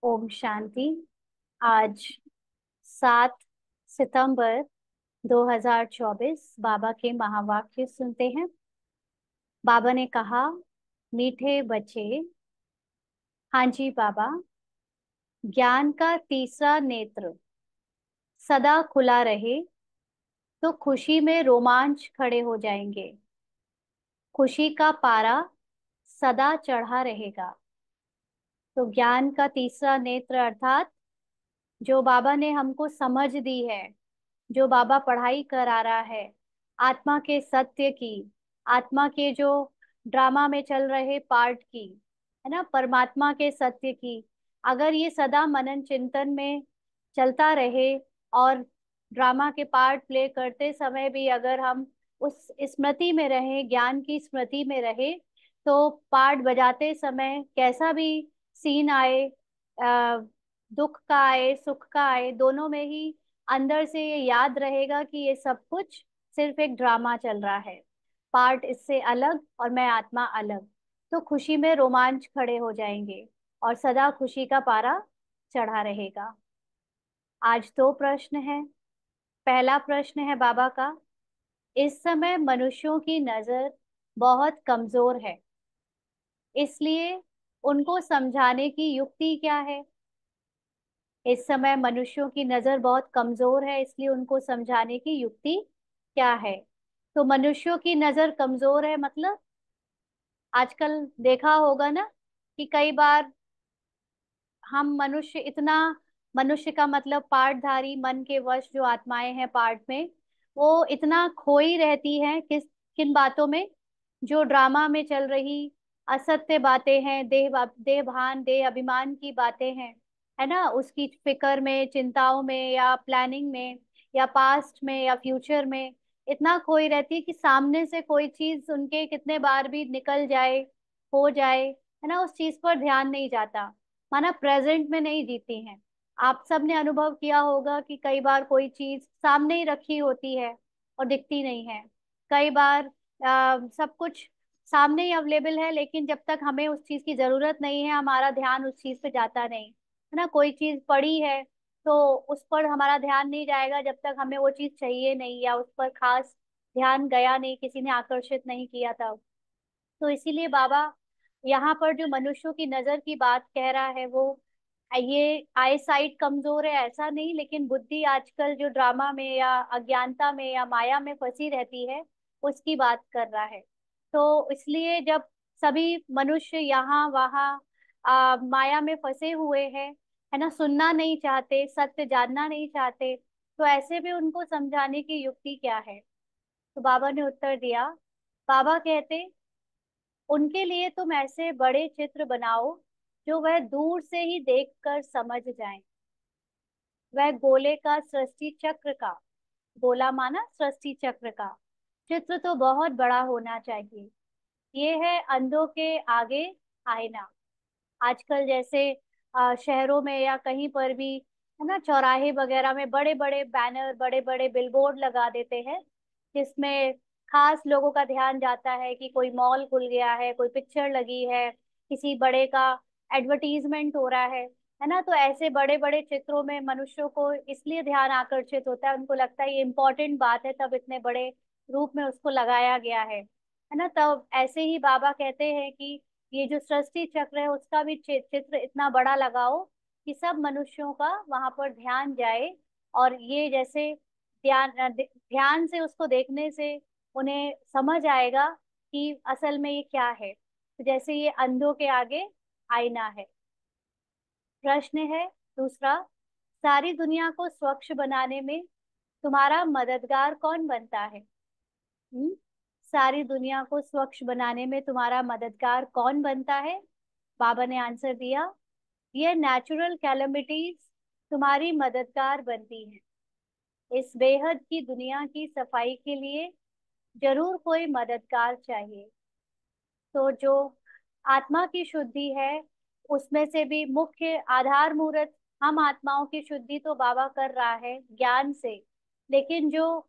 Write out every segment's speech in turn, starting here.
ओम शांति। आज 7 सितंबर 2024 बाबा के महावाक्य सुनते हैं। बाबा ने कहा, मीठे बच्चे। हाँ जी बाबा। ज्ञान का तीसरा नेत्र सदा खुला रहे तो खुशी में रोमांच खड़े हो जाएंगे। खुशी का पारा सदा चढ़ा रहेगा। तो ज्ञान का तीसरा नेत्र अर्थात जो बाबा ने हमको समझ दी है, जो बाबा पढ़ाई करा रहा है, आत्मा के सत्य की, आत्मा के जो ड्रामा में चल रहे पार्ट की, है ना, परमात्मा के सत्य की, अगर ये सदा मनन चिंतन में चलता रहे और ड्रामा के पार्ट प्ले करते समय भी अगर हम उस स्मृति में रहे, ज्ञान की स्मृति में रहे, तो पार्ट बजाते समय कैसा भी सीन आए, दुख का आए सुख का आए, दोनों में ही अंदर से ये याद रहेगा कि ये सब कुछ सिर्फ एक ड्रामा चल रहा है। पार्ट इससे अलग और मैं आत्मा अलग। तो खुशी में रोमांच खड़े हो जाएंगे और सदा खुशी का पारा चढ़ा रहेगा। आज दो प्रश्न है। पहला प्रश्न है बाबा का, इस समय मनुष्यों की नजर बहुत कमजोर है, इसलिए उनको समझाने की युक्ति क्या है। इस समय मनुष्यों की नजर बहुत कमजोर है, इसलिए उनको समझाने की युक्ति क्या है। तो मनुष्यों की नजर कमजोर है मतलब आजकल देखा होगा ना कि कई बार हम मनुष्य इतना, मनुष्य का मतलब पार्टधारी मन के वश जो आत्माएं हैं पार्ट में, वो इतना खोई रहती हैं किस किन बातों में, जो ड्रामा में चल रही असत्य बातें हैं, देह भान देह अभिमान की बातें हैं, है ना, उसकी फिक्र में, चिंताओं में या प्लानिंग में या पास्ट में या फ्यूचर में इतना खोई रहती है कि सामने से कोई चीज उनके कितने बार भी निकल जाए, हो जाए, है ना, उस चीज पर ध्यान नहीं जाता, माना प्रेजेंट में नहीं जीती हैं। आप सब ने अनुभव किया होगा कि कई बार कोई चीज सामने ही रखी होती है और दिखती नहीं है। कई बार सब कुछ सामने ही अवेलेबल है, लेकिन जब तक हमें उस चीज की जरूरत नहीं है हमारा ध्यान उस चीज पे जाता नहीं, है ना। कोई चीज पड़ी है तो उस पर हमारा ध्यान नहीं जाएगा जब तक हमें वो चीज चाहिए नहीं या उस पर खास ध्यान गया नहीं, किसी ने आकर्षित नहीं किया था। तो इसीलिए बाबा यहाँ पर जो मनुष्यों की नजर की बात कह रहा है वो, ये आई साइट कमजोर है ऐसा नहीं, लेकिन बुद्धि आजकल जो ड्रामा में या अज्ञानता में या माया में फंसी रहती है उसकी बात कर रहा है। तो इसलिए जब सभी मनुष्य यहाँ वहाँ माया में फंसे हुए हैं, है ना, सुनना नहीं चाहते, सत्य जानना नहीं चाहते, तो ऐसे में उनको समझाने की युक्ति क्या है। तो बाबा ने उत्तर दिया। बाबा कहते, उनके लिए तुम ऐसे बड़े चित्र बनाओ जो वह दूर से ही देखकर समझ जाएं। वह गोले का सृष्टि चक्र का, गोला माना सृष्टि चक्र का चित्र तो बहुत बड़ा होना चाहिए। ये है अंधों के आगे आईना। आजकल जैसे शहरों में या कहीं पर भी, है ना, चौराहे वगैरह में बड़े बड़े बैनर, बड़े बड़े बिलबोर्ड लगा देते हैं जिसमें खास लोगों का ध्यान जाता है कि कोई मॉल खुल गया है, कोई पिक्चर लगी है, किसी बड़े का एडवर्टीजमेंट हो रहा है ना। तो ऐसे बड़े बड़े चित्रों में मनुष्यों को इसलिए ध्यान आकर्षित होता है, उनको लगता है ये इम्पोर्टेंट बात है, तब इतने बड़े रूप में उसको लगाया गया है ना। तब ऐसे ही बाबा कहते हैं कि ये जो सृष्टि चक्र है उसका भी चित्र इतना बड़ा लगाओ कि सब मनुष्यों का वहां पर ध्यान जाए, और ये जैसे ध्यान से उसको देखने से उन्हें समझ आएगा कि असल में ये क्या है। तो जैसे ये अंधों के आगे आईना है। प्रश्न है दूसरा, सारी दुनिया को स्वच्छ बनाने में तुम्हारा मददगार कौन बनता है। हम्म सारी दुनिया को स्वच्छ बनाने में तुम्हारा मददगार कौन बनता है। बाबा ने आंसर दिया, ये नेचुरल कैलमिटीज तुम्हारी मददगार बनती हैं। इस बेहद की दुनिया की सफाई के लिए जरूर कोई मददगार चाहिए। तो जो आत्मा की शुद्धि है उसमें से भी मुख्य आधार मूर्त हम आत्माओं की शुद्धि तो बाबा कर रहा है ज्ञान से, लेकिन जो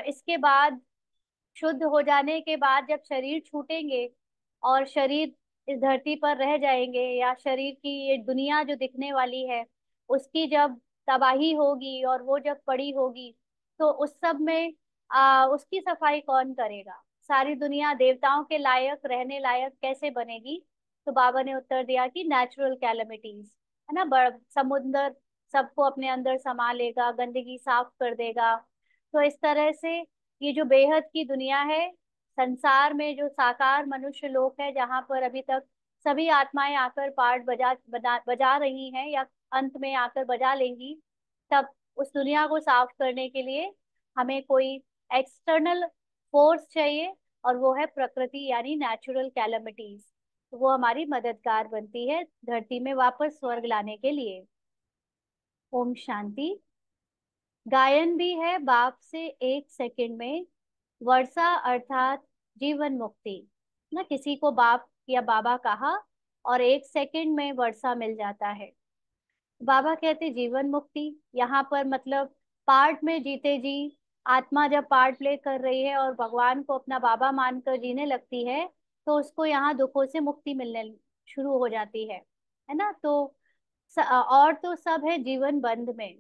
इसके बाद शुद्ध हो जाने के बाद जब शरीर छूटेंगे और शरीर इस धरती पर रह जाएंगे, या शरीर की ये दुनिया जो दिखने वाली है उसकी जब तबाही होगी और वो जब पड़ी होगी, तो उस सब में उसकी सफाई कौन करेगा? सारी दुनिया देवताओं के लायक, रहने लायक कैसे बनेगी? तो बाबा ने उत्तर दिया कि नेचुरल कैलेमिटीज, है ना, बड़ समुद्र सबको अपने अंदर समा लेगा, गंदगी साफ कर देगा। तो इस तरह से ये जो बेहद की दुनिया है, संसार में जो साकार मनुष्य लोक है, जहाँ पर अभी तक सभी आत्माएं आकर पाठ बजा रही हैं या अंत में आकर बजा लेंगी, तब उस दुनिया को साफ करने के लिए हमें कोई एक्सटर्नल फोर्स चाहिए, और वो है प्रकृति यानी नेचुरल कैलेमिटीज। तो वो हमारी मददगार बनती है धरती में वापस स्वर्ग लाने के लिए। ओम शांति। गायन भी है बाप से 1 सेकंड में वर्षा अर्थात जीवन मुक्ति। ना, किसी को बाप या बाबा कहा और 1 सेकंड में वर्षा मिल जाता है। बाबा कहते जीवन मुक्ति, यहाँ पर मतलब पार्ट में जीते जी आत्मा जब पार्ट प्ले कर रही है और भगवान को अपना बाबा मानकर जीने लगती है, तो उसको यहाँ दुखों से मुक्ति मिलने शुरू हो जाती है ना। तो और तो सब है जीवन बंध में।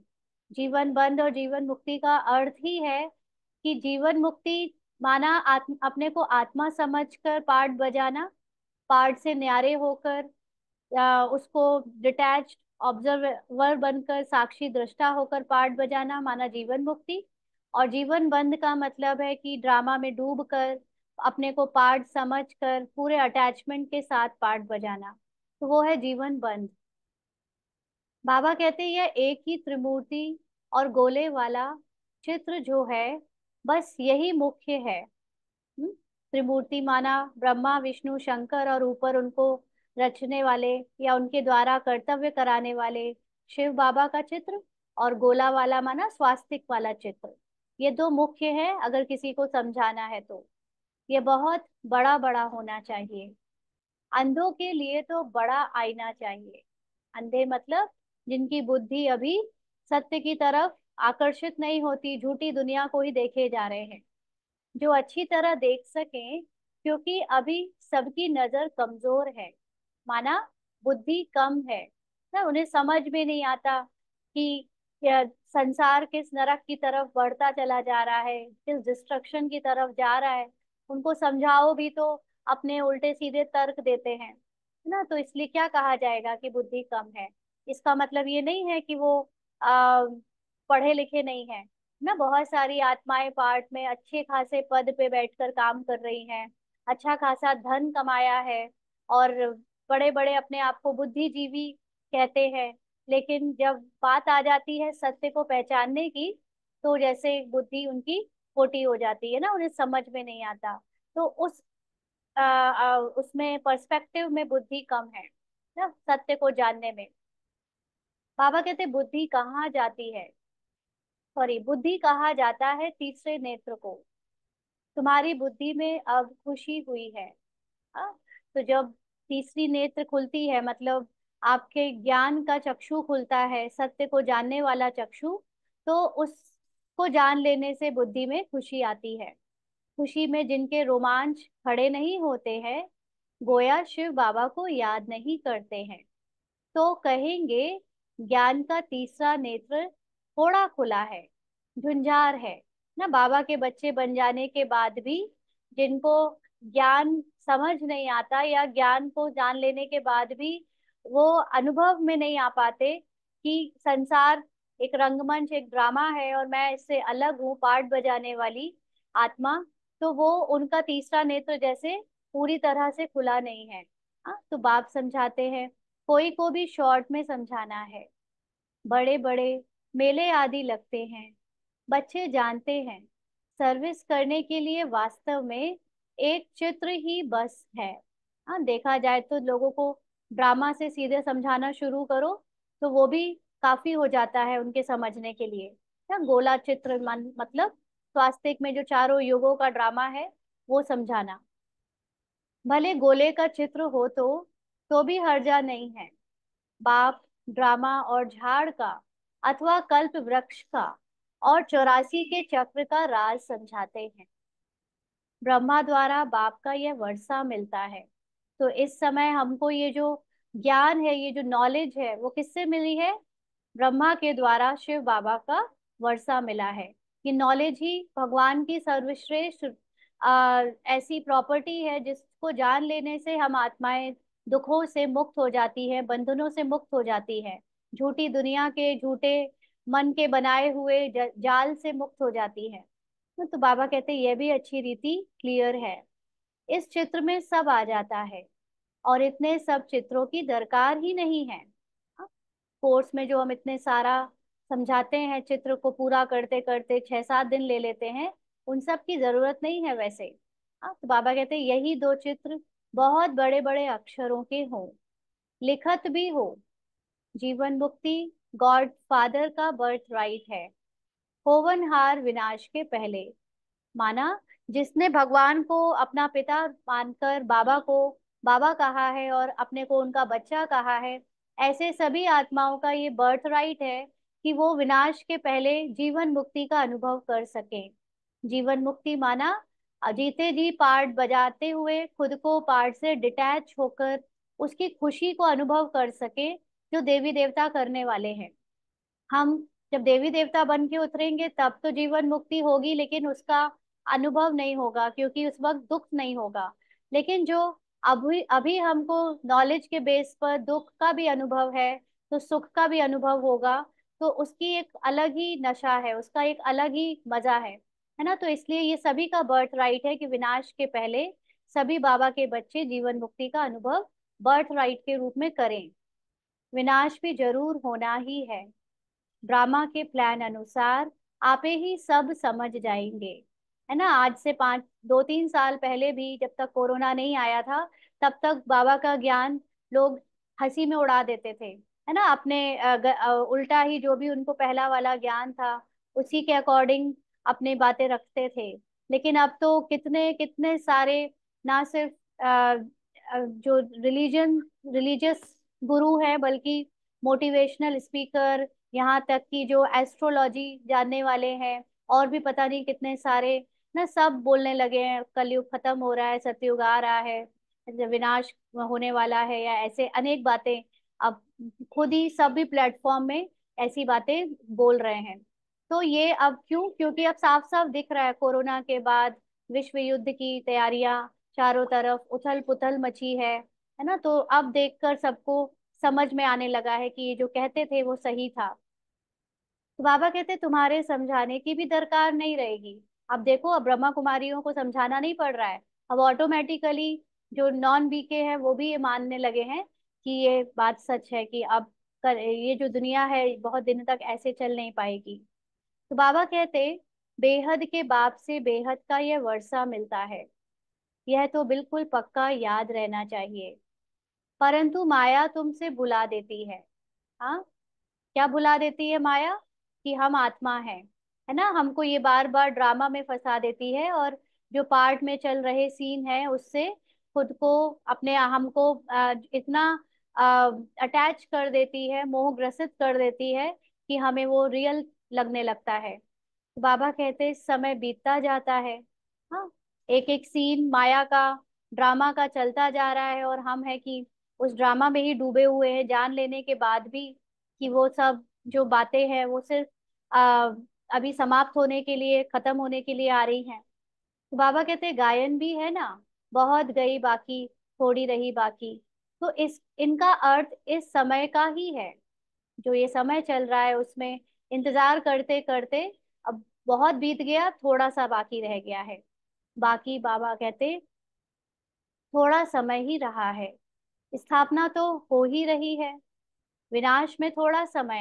जीवन बंध और जीवन मुक्ति का अर्थ ही है कि जीवन मुक्ति माना अपने को आत्मा समझकर पार्ट बजाना, पार्ट से न्यारे होकर या उसको डिटैच्ड ऑब्जर्वर बनकर साक्षी दृष्टा होकर पार्ट बजाना माना जीवन मुक्ति। और जीवन बंद का मतलब है कि ड्रामा में डूब कर अपने को पार्ट समझकर पूरे अटैचमेंट के साथ पार्ट बजाना, तो वो है जीवन बंद। बाबा कहते हैं यह एक ही त्रिमूर्ति और गोले वाला चित्र जो है, बस यही मुख्य है। त्रिमूर्ति माना ब्रह्मा विष्णु शंकर, और ऊपर उनको रचने वाले या उनके द्वारा कर्तव्य कराने वाले शिव बाबा का चित्र, और गोला वाला माना स्वास्तिक वाला चित्र। ये दो मुख्य है अगर किसी को समझाना है तो। ये बहुत बड़ा बड़ा होना चाहिए। अंधों के लिए तो बड़ा आईना चाहिए। अंधे मतलब जिनकी बुद्धि अभी सत्य की तरफ आकर्षित नहीं होती, झूठी दुनिया को ही देखे जा रहे हैं, जो अच्छी तरह देख सकें, क्योंकि अभी सबकी नजर कमजोर है, माना बुद्धि कम है ना। उन्हें समझ में नहीं आता कि संसार किस नरक की तरफ बढ़ता चला जा रहा है, किस डिस्ट्रक्शन की तरफ जा रहा है। उनको समझाओ भी तो अपने उल्टे सीधे तर्क देते हैं, है ना। तो इसलिए क्या कहा जाएगा कि बुद्धि कम है? इसका मतलब ये नहीं है कि वो आ, पढ़े लिखे नहीं है ना। बहुत सारी आत्माएं पार्ट में अच्छे खासे पद पे बैठकर काम कर रही हैं, अच्छा खासा धन कमाया है, और बड़े बड़े अपने आप को बुद्धिजीवी कहते हैं। लेकिन जब बात आ जाती है सत्य को पहचानने की, तो जैसे बुद्धि उनकी खोटी हो जाती है ना, उन्हें समझ में नहीं आता। तो उसमें पर्सपेक्टिव में बुद्धि कम है ना, सत्य को जानने में। बाबा कहते बुद्धि कहाँ जाती है, सॉरी, बुद्धि कहा जाता है तीसरे नेत्र को। तुम्हारी बुद्धि में अब खुशी हुई है। हाँ? तो जब तीसरी नेत्र खुलती है, मतलब आपके ज्ञान का चक्षु खुलता है, सत्य को जानने वाला चक्षु, तो उसको जान लेने से बुद्धि में खुशी आती है। खुशी में जिनके रोमांच खड़े नहीं होते हैं, गोया शिव बाबा को याद नहीं करते हैं, तो कहेंगे ज्ञान का तीसरा नेत्र थोड़ा खुला है, झुंझार है ना। बाबा के बच्चे बन जाने के बाद भी जिनको ज्ञान समझ नहीं आता, या ज्ञान को जान लेने के बाद भी वो अनुभव में नहीं आ पाते कि संसार एक रंगमंच, एक ड्रामा है, और मैं इससे अलग हूँ, पार्ट बजाने वाली आत्मा, तो वो उनका तीसरा नेत्र जैसे पूरी तरह से खुला नहीं है। हाँ, तो बाप समझाते हैं कोई को भी शॉर्ट में समझाना है। बड़े बड़े मेले आदि लगते हैं, बच्चे जानते हैं सर्विस करने के लिए वास्तव में एक चित्र ही बस है। हाँ, देखा जाए तो लोगों को ड्रामा से सीधे समझाना शुरू करो तो वो भी काफी हो जाता है उनके समझने के लिए। क्या गोला चित्र मतलब स्वास्तिक में जो चारों युगों का ड्रामा है वो समझाना। भले गोले का चित्र हो तो भी हर्जा नहीं है। बाप ड्रामा और झाड़ का अथवा कल्प वृक्ष का और 84 के चक्र का राज समझाते हैं। ब्रह्मा द्वारा बाप का यह वर्षा मिलता है। तो इस समय हमको ये जो ज्ञान है, ये जो नॉलेज है, वो किससे मिली है? ब्रह्मा के द्वारा शिव बाबा का वर्षा मिला है। ये नॉलेज ही भगवान की सर्वश्रेष्ठ ऐसी प्रॉपर्टी है जिसको जान लेने से हम आत्माएं दुखों से मुक्त हो जाती है, बंधनों से मुक्त हो जाती है, झूठी दुनिया के, झूठे मन के बनाए हुए जाल से मुक्त हो जाती है। तो बाबा कहते हैं यह भी अच्छी रीति क्लियर है, इस चित्र में सब आ जाता है, और इतने सब चित्रों की दरकार ही नहीं है। कोर्स में जो हम इतने सारा समझाते हैं, चित्र को पूरा करते करते 6-7 दिन ले लेते हैं, उन सब की जरूरत नहीं है वैसे। तो बाबा कहते हैं यही दो चित्र बहुत बड़े बड़े अक्षरों के हों, लिखत भी हो, जीवन मुक्ति गॉड फादर का बर्थ राइट है, होवनहार विनाश के पहले। माना, जिसने भगवान को अपना पिता मानकर बाबा को बाबा कहा है और अपने को उनका बच्चा कहा है, ऐसे सभी आत्माओं का ये बर्थ राइट है कि वो विनाश के पहले जीवन मुक्ति का अनुभव कर सके। जीवन मुक्ति माना जीते जी पार्ट बजाते हुए खुद को पार्ट से डिटैच होकर उसकी खुशी को अनुभव कर सके, जो देवी देवता करने वाले हैं। हम जब देवी देवता बन के उतरेंगे तब तो जीवन मुक्ति होगी, लेकिन उसका अनुभव नहीं होगा क्योंकि उस वक्त दुख नहीं होगा। लेकिन जो अभी अभी हमको नॉलेज के बेस पर दुख का भी अनुभव है, तो सुख का भी अनुभव होगा, तो उसकी एक अलग ही नशा है, उसका एक अलग ही मजा है ना। तो इसलिए ये सभी का बर्थ राइट है कि विनाश के पहले सभी बाबा के बच्चे जीवन मुक्ति का अनुभव बर्थ राइट के रूप में करें। विनाश भी जरूर होना ही है, ड्रामा के प्लान अनुसार आपे ही सब समझ जाएंगे। है ना, आज से 2-3 साल पहले भी जब तक कोरोना नहीं आया था, तब तक बाबा का ज्ञान लोग हंसी में उड़ा देते थे, है ना, अपने उल्टा ही जो भी उनको पहला वाला ज्ञान था उसी के अकॉर्डिंग अपनी बातें रखते थे। लेकिन अब तो कितने कितने सारे, ना सिर्फ जो रिलीजियस गुरु हैं, बल्कि मोटिवेशनल स्पीकर, यहाँ तक कि जो एस्ट्रोलॉजी जानने वाले हैं, और भी पता नहीं कितने सारे ना, सब बोलने लगे हैं कलयुग खत्म हो रहा है, सतयुग आ रहा है, विनाश होने वाला है, या ऐसे अनेक बातें अब खुद ही सभी प्लेटफॉर्म में ऐसी बातें बोल रहे हैं। तो ये अब क्यों? क्योंकि अब साफ साफ दिख रहा है, कोरोना के बाद विश्व युद्ध की तैयारियां, चारों तरफ उथल पुथल मची है ना। तो अब देखकर सबको समझ में आने लगा है कि ये जो कहते थे वो सही था। तो बाबा कहते तुम्हारे समझाने की भी दरकार नहीं रहेगी। अब देखो, अब ब्रह्मा कुमारियों को समझाना नहीं पड़ रहा है, अब ऑटोमेटिकली जो नॉन बीके हैं वो भी ये मानने लगे हैं कि ये बात सच है कि अब ये जो दुनिया है बहुत दिन तक ऐसे चल नहीं पाएगी। तो बाबा कहते बेहद के बाप से बेहद का यह वर्षा मिलता है, यह तो बिल्कुल पक्का याद रहना चाहिए। परंतु माया तुमसे बुला देती है। क्या बुला देती है माया? कि हम आत्मा हैं, है ना, हमको ये बार बार ड्रामा में फंसा देती है, और जो पार्ट में चल रहे सीन है उससे खुद को, अपने हमको इतना अटैच कर देती है, मोह ग्रसित कर देती है कि हमें वो रियल लगने लगता है। तो बाबा कहते समय बीतता जाता है। हाँ, एक एक सीन माया का, ड्रामा का चलता जा रहा है, और हम है कि उस ड्रामा में ही डूबे हुए हैं, जान लेने के बाद भी कि वो सब जो बातें हैं वो सिर्फ आ, अभी समाप्त होने के लिए, खत्म होने के लिए आ रही हैं। तो बाबा कहते गायन भी है ना, बहुत गई बाकी, थोड़ी रही बाकी। तो इस इनका अर्थ इस समय का ही है, जो ये समय चल रहा है उसमें इंतजार करते करते अब बहुत बीत गया, थोड़ा सा बाकी रह गया है। बाकी बाबा कहते थोड़ा समय ही रहा है, स्थापना तो हो ही रही है, विनाश में थोड़ा समय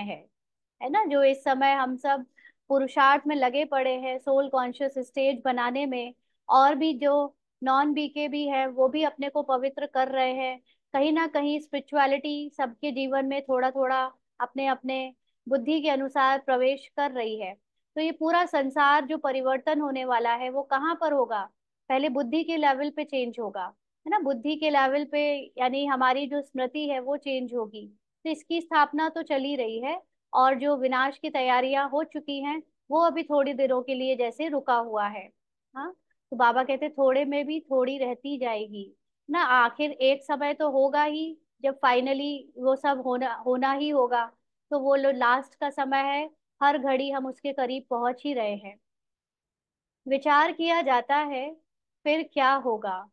है ना। जो इस समय हम सब पुरुषार्थ में लगे पड़े हैं सोल कॉन्शियस स्टेज बनाने में, और भी जो नॉन बीके भी है वो भी अपने को पवित्र कर रहे हैं, कहीं ना कहीं स्पिरिचुअलिटी सबके जीवन में थोड़ा थोड़ा अपने अपने बुद्धि के अनुसार प्रवेश कर रही है। तो ये पूरा संसार जो परिवर्तन होने वाला है वो कहाँ पर होगा? पहले बुद्धि के लेवल पे चेंज होगा, है ना, बुद्धि के लेवल पे, यानी हमारी जो स्मृति है वो चेंज होगी। तो इसकी स्थापना तो चली रही है, और जो विनाश की तैयारियां हो चुकी हैं वो अभी थोड़ी देरों के लिए जैसे रुका हुआ है। हाँ, तो बाबा कहते थोड़े में भी थोड़ी रहती जाएगी, ना आखिर एक समय तो होगा ही, जब फाइनली वो सब होना होना ही होगा। तो वो लो लास्ट का समय है, हर घड़ी हम उसके करीब पहुंच ही रहे हैं। विचार किया जाता है फिर क्या होगा।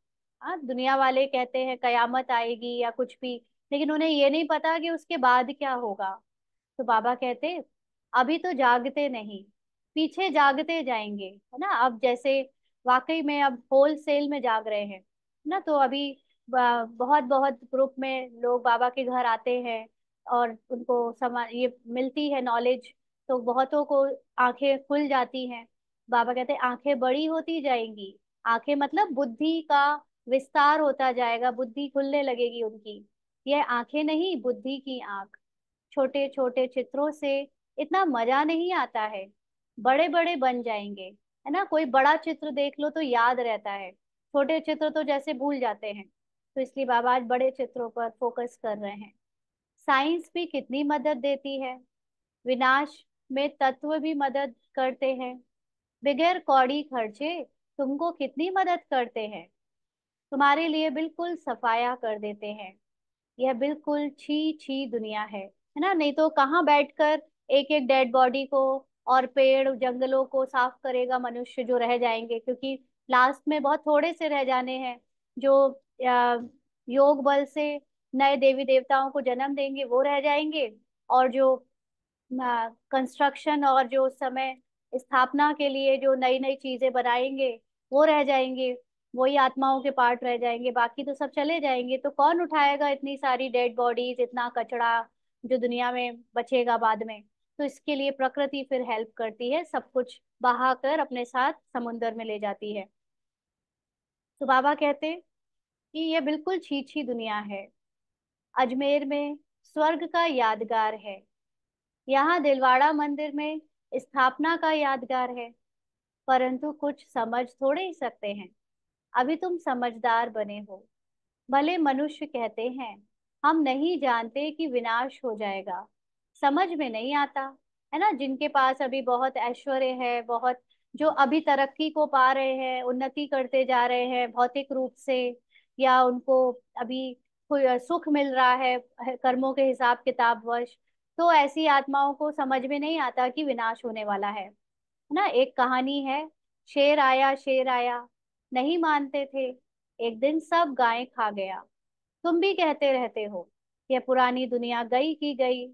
हाँ, दुनिया वाले कहते हैं कयामत आएगी या कुछ भी, लेकिन उन्हें ये नहीं पता कि उसके बाद क्या होगा। तो बाबा कहते अभी तो जागते नहीं, पीछे जागते जाएंगे, है ना। अब जैसे वाकई में अब होल सेल में जाग रहे हैं ना, तो अभी बहुत बहुत ग्रुप में लोग बाबा के घर आते हैं और उनको समा ये मिलती है नॉलेज, तो बहुतों को आंखें खुल जाती हैं। बाबा कहते हैं आंखें बड़ी होती जाएंगी। आंखें मतलब बुद्धि का विस्तार होता जाएगा, बुद्धि खुलने लगेगी उनकी। यह आंखें नहीं, बुद्धि की आंख। छोटे छोटे चित्रों से इतना मजा नहीं आता है, बड़े बड़े बन जाएंगे, है ना। कोई बड़ा चित्र देख लो तो याद रहता है, छोटे चित्र तो जैसे भूल जाते हैं। तो इसलिए बाबा आज बड़े चित्रों पर फोकस कर रहे हैं। साइंस भी कितनी मदद देती है, विनाश में तत्व भी मदद करते हैं, बगैर कौड़ी खर्चे तुमको कितनी मदद करते हैं, तुम्हारे लिए बिल्कुल सफाया कर देते हैं। यह बिल्कुल छी छी दुनिया है ना। नहीं तो कहाँ बैठकर एक एक डेड बॉडी को और पेड़ जंगलों को साफ करेगा मनुष्य, जो रह जाएंगे, क्योंकि लास्ट में बहुत थोड़े से रह जाने हैं जो योग बल से नए देवी देवताओं को जन्म देंगे, वो रह जाएंगे। और जो कंस्ट्रक्शन और जो उस समय स्थापना के लिए जो नई नई चीजें बनाएंगे, वो रह जाएंगे। वही आत्माओं के पार्ट रह जाएंगे, बाकी तो सब चले जाएंगे। तो कौन उठाएगा इतनी सारी डेड बॉडीज, इतना कचरा जो दुनिया में बचेगा बाद में। तो इसके लिए प्रकृति फिर हेल्प करती है, सब कुछ बहा कर अपने साथ समुंदर में ले जाती है। तो बाबा कहते कि ये बिल्कुल छी छी दुनिया है। अजमेर में स्वर्ग का यादगार है, यहाँ दिलवाड़ा मंदिर में स्थापना का यादगार है। परंतु कुछ समझ थोड़े ही सकते हैं, अभी तुम समझदार बने हो। भले मनुष्य कहते हैं हम नहीं जानते कि विनाश हो जाएगा, समझ में नहीं आता, है ना। जिनके पास अभी बहुत ऐश्वर्य है, बहुत जो अभी तरक्की को पा रहे हैं, उन्नति करते जा रहे हैं भौतिक रूप से, या उनको अभी कोई सुख मिल रहा है कर्मों के हिसाब किताब वश, तो ऐसी आत्माओं को समझ में नहीं आता कि विनाश होने वाला है ना। एक कहानी है, शेर आया, नहीं मानते थे, एक दिन सब गायें खा गया। तुम भी कहते रहते हो ये पुरानी दुनिया गई की गई,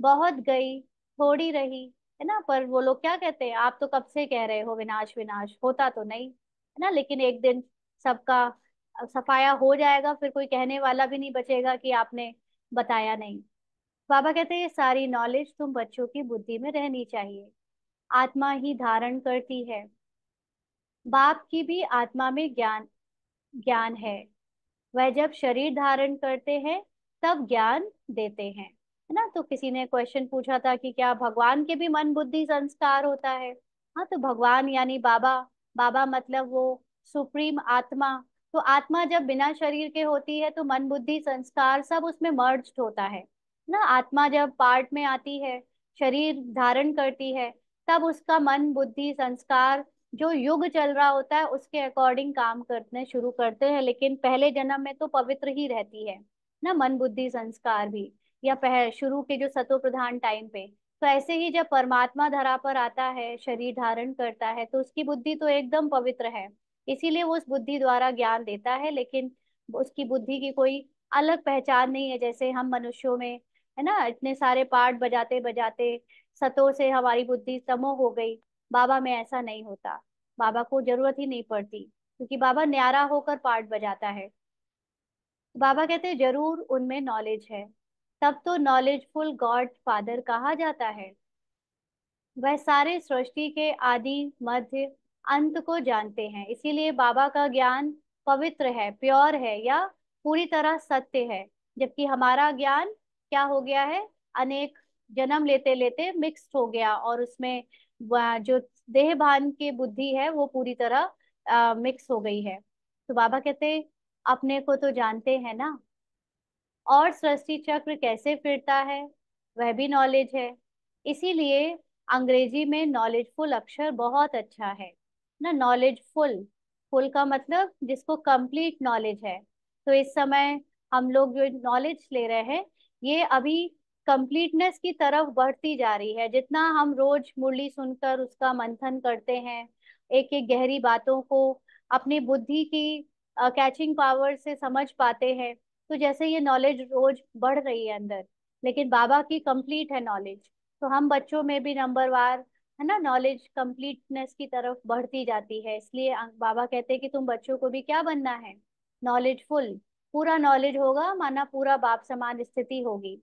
बहुत गई, थोड़ी रही, है ना। पर वो लोग क्या कहते हैं, आप तो कब से कह रहे हो विनाश विनाश, होता तो नहीं, है ना। लेकिन एक दिन सबका सफाया हो जाएगा, फिर कोई कहने वाला भी नहीं बचेगा कि आपने बताया नहीं। बाबा कहते हैं ये सारी नॉलेज तुम बच्चों की बुद्धि में रहनी चाहिए, आत्मा ही धारण करती है। बाप की भी आत्मा में ज्ञान ज्ञान है, वह जब शरीर धारण करते हैं तब ज्ञान देते हैं, है ना। तो किसी ने क्वेश्चन पूछा था कि क्या भगवान के भी मन बुद्धि संस्कार होता है। हाँ, तो भगवान यानी बाबा, बाबा मतलब वो सुप्रीम आत्मा। तो आत्मा जब बिना शरीर के होती है तो मन बुद्धि संस्कार सब उसमें मर्ज्ड होता है ना। आत्मा जब पार्ट में आती है, शरीर धारण करती है, तब उसका मन बुद्धि संस्कार जो युग चल रहा होता है उसके अकॉर्डिंग काम करने शुरू करते हैं। लेकिन पहले जन्म में तो पवित्र ही रहती है ना मन बुद्धि संस्कार भी, या शुरू के जो सतो प्रधान टाइम पे। तो ऐसे ही जब परमात्मा धरा पर आता है, शरीर धारण करता है, तो उसकी बुद्धि तो एकदम पवित्र है, इसीलिए वो उस बुद्धि द्वारा ज्ञान देता है। लेकिन उसकी बुद्धि की कोई अलग पहचान नहीं है, जैसे हम मनुष्यों में, है ना, इतने सारे पार्ट बजाते बजाते सतो से हमारी बुद्धि तमो हो गई। बाबा में ऐसा नहीं होता, बाबा को जरूरत ही नहीं पड़ती, क्योंकि बाबा न्यारा होकर पार्ट बजाता है। बाबा कहते हैं जरूर उनमें नॉलेज है, तब तो नॉलेजफुल गॉड फादर कहा जाता है। वह सारे सृष्टि के आदि मध्य अंत को जानते हैं, इसीलिए बाबा का ज्ञान पवित्र है, प्योर है, या पूरी तरह सत्य है। जबकि हमारा ज्ञान क्या हो गया है, अनेक जन्म लेते लेते मिक्स्ड हो गया, और उसमें जो देह भान की बुद्धि है वो पूरी तरह मिक्स हो गई है। तो बाबा कहते अपने को तो जानते हैं ना, और सृष्टि चक्र कैसे फिरता है वह भी नॉलेज है। इसीलिए अंग्रेजी में नॉलेजफुल अक्षर बहुत अच्छा है ना। नॉलेजफुल, फुल का मतलब जिसको कंप्लीट नॉलेज है, तो इस समय हम लोग जो नॉलेज ले रहे हैं, ये अभी कंप्लीटनेस की तरफ बढ़ती जा रही है। जितना हम रोज मुरली सुनकर उसका मंथन करते हैं, एक एक गहरी बातों को अपनी बुद्धि की कैचिंग पावर से समझ पाते हैं, तो जैसे ये नॉलेज रोज बढ़ रही है अंदर, लेकिन बाबा की कंप्लीट है नॉलेज। तो हम बच्चों में भी नंबर वार, है ना, नॉलेज कंप्लीटनेस की तरफ बढ़ती जाती है। इसलिए बाबा कहते हैं कि तुम बच्चों को भी क्या बनना है, नॉलेजफुल। पूरा नॉलेज होगा माना पूरा बाप समान स्थिति होगी।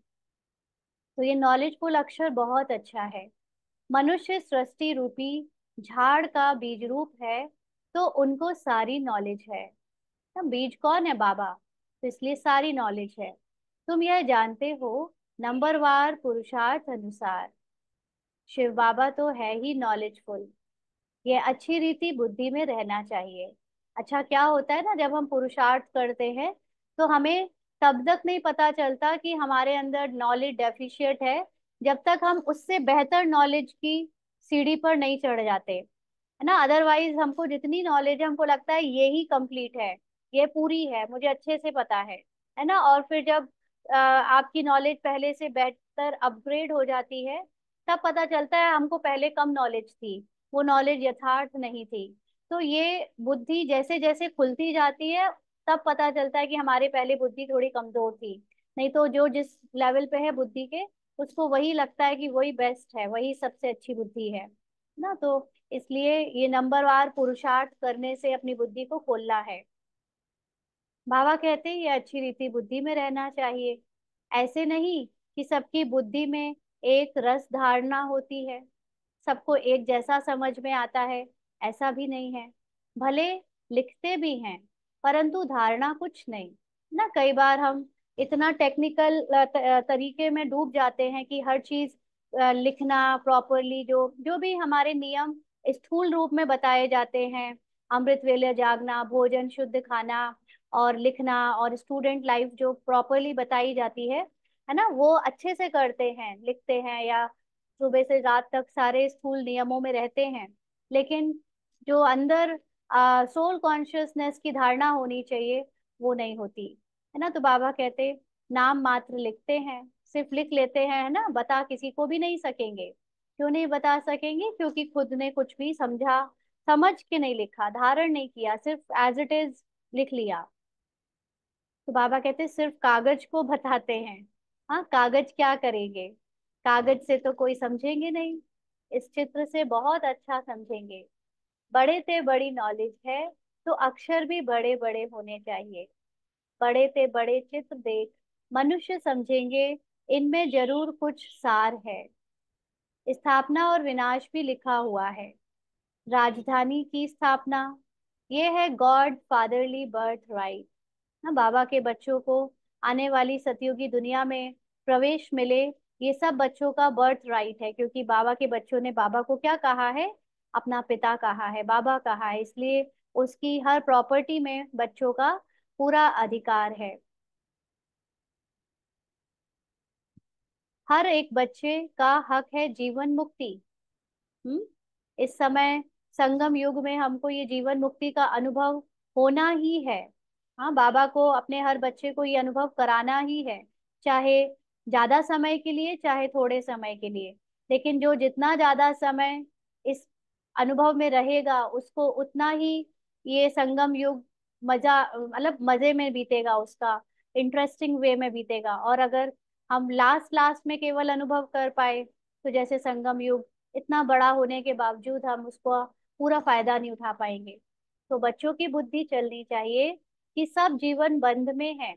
तो ये नॉलेजफुल अक्षर बहुत अच्छा है। मनुष्य सृष्टि रूपी झाड़ का बीज रूप है, तो उनको सारी नॉलेज है। ना, बीज कौन है, बाबा, तो इसलिए सारी नॉलेज है। तुम यह जानते हो, नंबरवार पुरुषार्थ अनुसार शिव बाबा तो है ही नॉलेजफुल। ये अच्छी रीति बुद्धि में रहना चाहिए। अच्छा, क्या होता है ना, जब हम पुरुषार्थ करते हैं तो हमें तब तक नहीं पता चलता कि हमारे अंदर नॉलेज डेफिशिएट है, जब तक हम उससे बेहतर नॉलेज की सीढ़ी पर नहीं चढ़ जाते, है ना। अदरवाइज हमको जितनी नॉलेज है, हमको लगता है ये ही कंप्लीट है, ये पूरी है, मुझे अच्छे से पता है ना। और फिर जब आपकी नॉलेज पहले से बेहतर अपग्रेड हो जाती है, तब पता चलता है हमको पहले कम नॉलेज थी, वो नॉलेज यथार्थ नहीं थी। तो ये बुद्धि जैसे जैसे खुलती जाती है, तब पता चलता है कि हमारे पहले बुद्धि थोड़ी कमजोर थी। नहीं तो जो जिस लेवल पे है बुद्धि के, उसको वही लगता है कि वही बेस्ट है, वही सबसे अच्छी बुद्धि है ना। तो इसलिए ये नंबरवार पुरुषार्थ करने से अपनी बुद्धि को खोलना है। बाबा कहते हैं ये अच्छी रीति बुद्धि में रहना चाहिए। ऐसे नहीं कि सबकी बुद्धि में एक रस धारणा होती है, सबको एक जैसा समझ में आता है, ऐसा भी नहीं है। भले लिखते भी हैं, परंतु धारणा कुछ नहीं ना। कई बार हम इतना टेक्निकल तरीके में डूब जाते हैं कि हर चीज लिखना प्रॉपरली, जो जो भी हमारे नियम स्थूल रूप में बताए जाते हैं, अमृत वेले जागना, भोजन शुद्ध खाना और लिखना, और स्टूडेंट लाइफ जो प्रॉपरली बताई जाती है ना, वो अच्छे से करते हैं, लिखते हैं, या सुबह से रात तक सारे स्थूल नियमों में रहते हैं। लेकिन जो अंदर सोल कॉन्शियसनेस की धारणा होनी चाहिए, वो नहीं होती, है ना। तो बाबा कहते नाम मात्र लिखते हैं, सिर्फ लिख लेते हैं, है ना, बता किसी को भी नहीं सकेंगे। क्यों नहीं बता सकेंगे? क्योंकि खुद ने कुछ भी समझा, समझ के नहीं लिखा, धारण नहीं किया, सिर्फ एज इट इज लिख लिया। तो बाबा कहते सिर्फ कागज को बताते हैं। हाँ, कागज क्या करेंगे, कागज से तो कोई समझेंगे नहीं, इस चित्र से बहुत अच्छा समझेंगे। बड़े ते बड़ी नॉलेज है, तो अक्षर भी बड़े बड़े होने चाहिए। बड़े ते बड़े चित्र देख मनुष्य समझेंगे, इनमें जरूर कुछ सार है। स्थापना और विनाश भी लिखा हुआ है। राजधानी की स्थापना, ये है गॉड फादरली बर्थ राइट ना। बाबा के बच्चों को आने वाली सतयुगी दुनिया में प्रवेश मिले, ये सब बच्चों का बर्थ राइट है, क्योंकि बाबा के बच्चों ने बाबा को क्या कहा है, अपना पिता कहा है, बाबा कहा है, इसलिए उसकी हर प्रॉपर्टी में बच्चों का पूरा अधिकार है। हर एक बच्चे का हक है जीवन मुक्ति। हम्म इस समय संगम युग में हमको ये जीवन मुक्ति का अनुभव होना ही है। हाँ, बाबा को अपने हर बच्चे को ये अनुभव कराना ही है, चाहे ज्यादा समय के लिए, चाहे थोड़े समय के लिए। लेकिन जो जितना ज्यादा समय इस अनुभव में रहेगा, उसको उतना ही ये संगम युग मजा, मतलब मजे में बीतेगा, उसका इंटरेस्टिंग वे में बीतेगा। और अगर हम लास्ट लास्ट में केवल अनुभव कर पाए, तो जैसे संगम युग इतना बड़ा होने के बावजूद हम उसको पूरा फायदा नहीं उठा पाएंगे। तो बच्चों की बुद्धि चलनी चाहिए कि सब जीवन बंध में है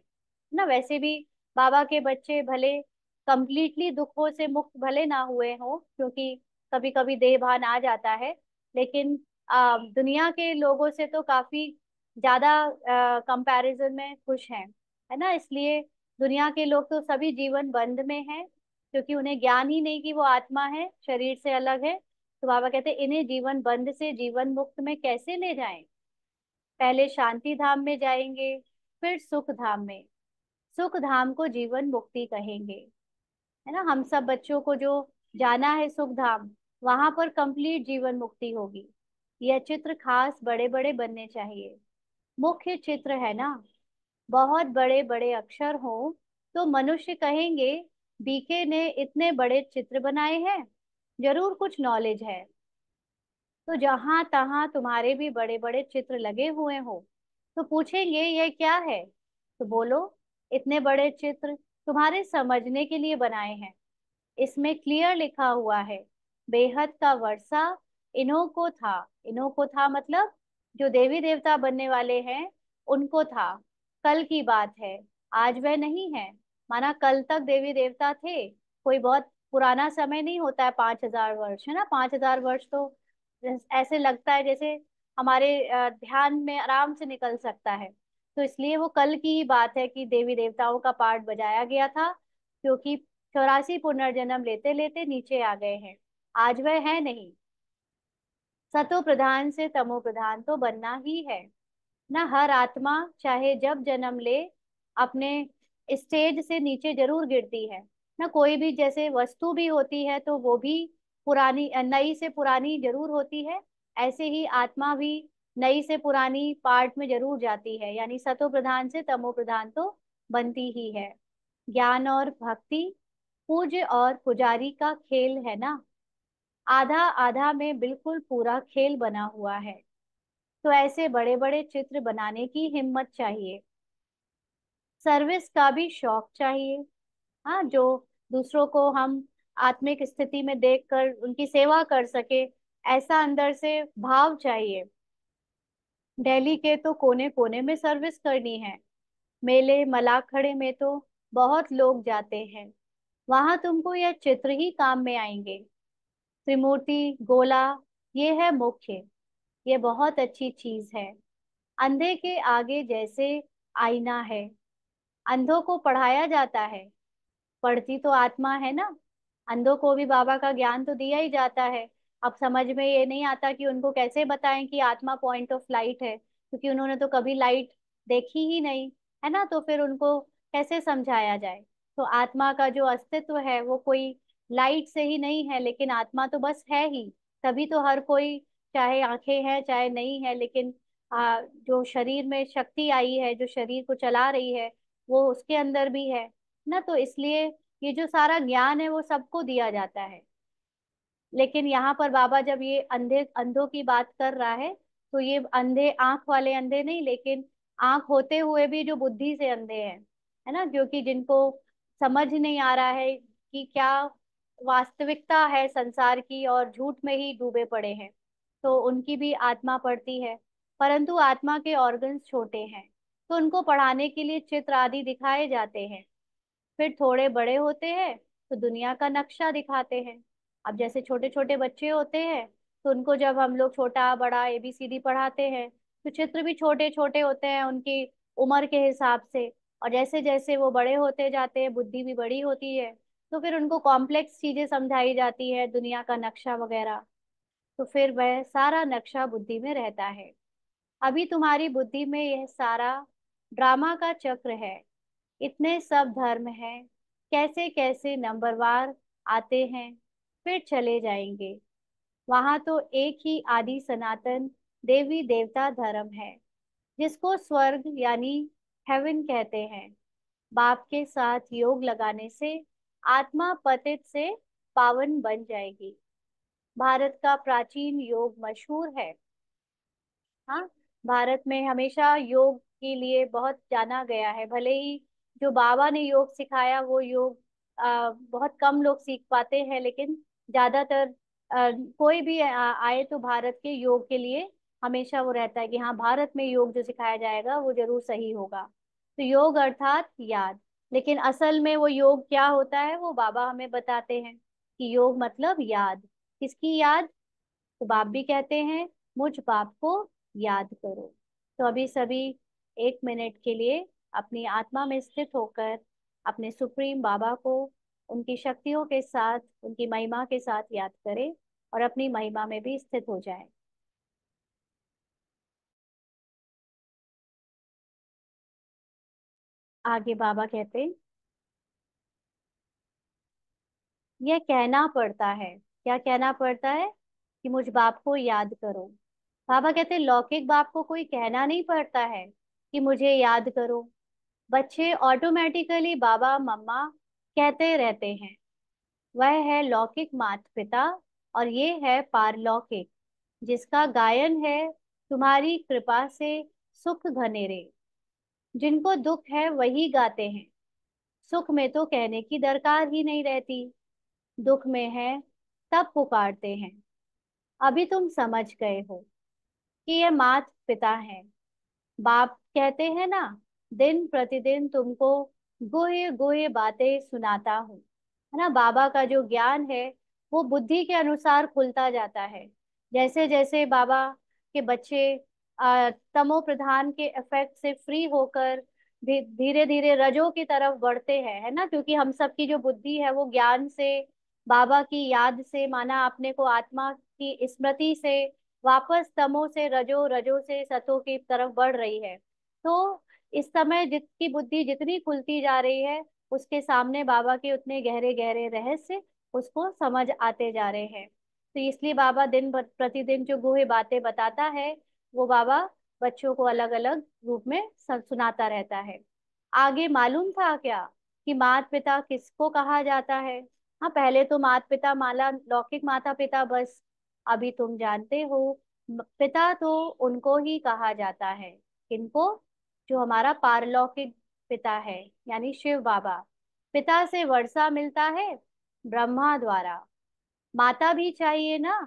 ना। वैसे भी बाबा के बच्चे भले कंप्लीटली दुखों से मुक्त भले ना हुए हों, क्योंकि कभी कभी देह भान आ जाता है, लेकिन दुनिया के लोगों से तो काफी ज्यादा कंपैरिजन में खुश हैं, है ना। इसलिए दुनिया के लोग तो सभी जीवन बंध में हैं, क्योंकि उन्हें ज्ञान ही नहीं कि वो आत्मा है, शरीर से अलग है। तो बाबा कहते हैं इन्हें जीवन बंध से जीवन मुक्त में कैसे ले जाएं। पहले शांति धाम में जाएंगे, फिर सुख धाम में, सुख धाम को जीवन मुक्ति कहेंगे, है ना। हम सब बच्चों को जो जाना है सुख धाम, वहां पर कंप्लीट जीवन मुक्ति होगी। यह चित्र खास बड़े बड़े बनने चाहिए, मुख्य चित्र है ना। बहुत बड़े बड़े अक्षर हों तो मनुष्य कहेंगे बीके ने इतने बड़े चित्र बनाए हैं, जरूर कुछ नॉलेज है। तो जहां तहां तुम्हारे भी बड़े बड़े चित्र लगे हुए हो तो पूछेंगे ये क्या है, तो बोलो इतने बड़े चित्र तुम्हारे समझने के लिए बनाए हैं। इसमें क्लियर लिखा हुआ है, बेहद का वर्षा इन्हों को था। इन्हों को था मतलब जो देवी देवता बनने वाले हैं उनको था। कल की बात है, आज वह नहीं है। माना कल तक देवी देवता थे, कोई बहुत पुराना समय नहीं होता है 5,000 वर्ष, है ना। 5,000 वर्ष तो ऐसे लगता है जैसे हमारे ध्यान में आराम से निकल सकता है। तो इसलिए वो कल की ही बात है कि देवी देवताओं का पाठ बजाया गया था, क्योंकि 84 पुनर्जन्म लेते लेते नीचे आ गए हैं। आज वह है नहीं। सतो प्रधान से तमो प्रधान तो बनना ही है ना। हर आत्मा चाहे जब जन्म ले अपने स्टेज से नीचे जरूर गिरती है ना। कोई भी जैसे वस्तु भी होती है तो वो भी पुरानी नई से पुरानी जरूर होती है। ऐसे ही आत्मा भी नई से पुरानी पार्ट में जरूर जाती है, यानी सतो प्रधान से तमो प्रधान तो बनती ही है। ज्ञान और भक्ति पूज्य और पुजारी का खेल है ना। आधा आधा में बिल्कुल पूरा खेल बना हुआ है। तो ऐसे बड़े बड़े चित्र बनाने की हिम्मत चाहिए, सर्विस का भी शौक चाहिए। हाँ, जो दूसरों को हम आत्मिक स्थिति में देखकर उनकी सेवा कर सके, ऐसा अंदर से भाव चाहिए। दिल्ली के तो कोने कोने में सर्विस करनी है। मेले मलाखड़े में तो बहुत लोग जाते हैं, वहां तुमको यह चित्र ही काम में आएंगे। त्रिमूर्ति गोला ये है मुख्य, ये बहुत अच्छी चीज है। अंधे के आगे जैसे आईना है, अंधों को पढ़ाया जाता है, पढ़ती तो आत्मा है ना। अंधों को भी बाबा का ज्ञान तो दिया ही जाता है। अब समझ में ये नहीं आता कि उनको कैसे बताएं कि आत्मा पॉइंट ऑफ लाइट है, क्योंकि उन्होंने तो कभी लाइट देखी ही नहीं, है ना। तो फिर उनको कैसे समझाया जाए। तो आत्मा का जो अस्तित्व है वो कोई लाइट से ही नहीं है, लेकिन आत्मा तो बस है ही। तभी तो हर कोई, चाहे आंखें हैं चाहे नहीं है, लेकिन जो शरीर में शक्ति आई है, जो शरीर को चला रही है, वो उसके अंदर भी है ना। तो इसलिए ये जो सारा ज्ञान है वो सबको दिया जाता है। लेकिन यहाँ पर बाबा जब ये अंधे अंधों की बात कर रहा है, तो ये अंधे आंख वाले अंधे नहीं, लेकिन आंख होते हुए भी जो बुद्धि से अंधे हैं, है ना। क्योंकि जिनको समझ नहीं आ रहा है कि क्या वास्तविकता है संसार की, और झूठ में ही डूबे पड़े हैं, तो उनकी भी आत्मा पढ़ती है। परंतु आत्मा के ऑर्गन्स छोटे हैं, तो उनको पढ़ाने के लिए चित्र आदि दिखाए जाते हैं। फिर थोड़े बड़े होते हैं तो दुनिया का नक्शा दिखाते हैं। अब जैसे छोटे छोटे बच्चे होते हैं, तो उनको जब हम लोग छोटा बड़ा ABCD पढ़ाते हैं, तो चित्र भी छोटे छोटे होते हैं उनकी उम्र के हिसाब से। और जैसे जैसे वो बड़े होते जाते हैं, बुद्धि भी बड़ी होती है, तो फिर उनको कॉम्प्लेक्स चीजें समझाई जाती है, दुनिया का नक्शा वगैरह। तो फिर वह सारा नक्शा बुद्धि में रहता है। अभी तुम्हारी बुद्धि में यह सारा ड्रामा का चक्र है। इतने सब धर्म हैं, कैसे कैसे नंबरवार आते हैं, फिर चले जाएंगे। वहां तो एक ही आदि सनातन देवी देवता धर्म है, जिसको स्वर्ग यानी हेवन कहते हैं। बाप के साथ योग लगाने से आत्मा पतित से पावन बन जाएगी। भारत का प्राचीन योग मशहूर है। हाँ, भारत में हमेशा योग के लिए बहुत जाना गया है। भले ही जो बाबा ने योग सिखाया वो योग बहुत कम लोग सीख पाते हैं, लेकिन ज्यादातर कोई भी आए तो भारत के योग के लिए हमेशा वो रहता है कि हाँ, भारत में योग जो सिखाया जाएगा वो जरूर सही होगा। तो योग अर्थात याद। लेकिन असल में वो योग क्या होता है वो बाबा हमें बताते हैं कि योग मतलब याद। किसकी याद? तो बाप भी कहते हैं मुझ बाप को याद करो। तो अभी सभी 1 मिनट के लिए अपनी आत्मा में स्थित होकर अपने सुप्रीम बाबा को उनकी शक्तियों के साथ, उनकी महिमा के साथ याद करें, और अपनी महिमा में भी स्थित हो जाएं। आगे बाबा कहते हैं, यह कहना पड़ता है। क्या कहना पड़ता है? कि मुझ बाप को याद करो। बाबा कहते हैं लौकिक बाप को कोई कहना नहीं पड़ता है कि मुझे याद करो। बच्चे ऑटोमेटिकली बाबा मम्मा कहते रहते हैं। वह है लौकिक माता पिता और ये है पारलौकिक, जिसका गायन है तुम्हारी कृपा से सुख घनेरे। जिनको दुख है वही गाते हैं, सुख में तो कहने की दरकार ही नहीं रहती। दुख में है तब पुकारते हैं। अभी तुम समझ गए हो कि ये माता पिता है। बाप कहते हैं ना, दिन प्रतिदिन तुमको गुहे गुहे बातें सुनाता हूँ। है ना, बाबा का जो ज्ञान है वो बुद्धि के अनुसार खुलता जाता है। जैसे जैसे बाबा के बच्चे तमो प्रधान के इफेक्ट से फ्री होकर धीरे धीरे रजो की तरफ बढ़ते हैं, है ना, क्योंकि हम सब की जो बुद्धि है वो ज्ञान से, बाबा की याद से, माना अपने को आत्मा की स्मृति से वापस तमो से रजो, रजो से सतो की तरफ बढ़ रही है। तो इस समय जितकी बुद्धि जितनी खुलती जा रही है, उसके सामने बाबा के उतने गहरे गहरे रहस्य उसको समझ आते जा रहे हैं। तो इसलिए बाबा प्रतिदिन जो गूढ़ बातें बताता है, वो बाबा बच्चों को अलग अलग रूप में सुनाता रहता है। आगे मालूम था क्या कि माता पिता किसको कहा जाता है? हाँ, पहले तो माता पिता माला लौकिक माता पिता बस। अभी तुम जानते हो, पिता तो उनको ही कहा जाता है। किनको? जो हमारा पारलौकिक पिता है, यानी शिव बाबा। पिता से वर्षा मिलता है ब्रह्मा द्वारा। माता भी चाहिए ना,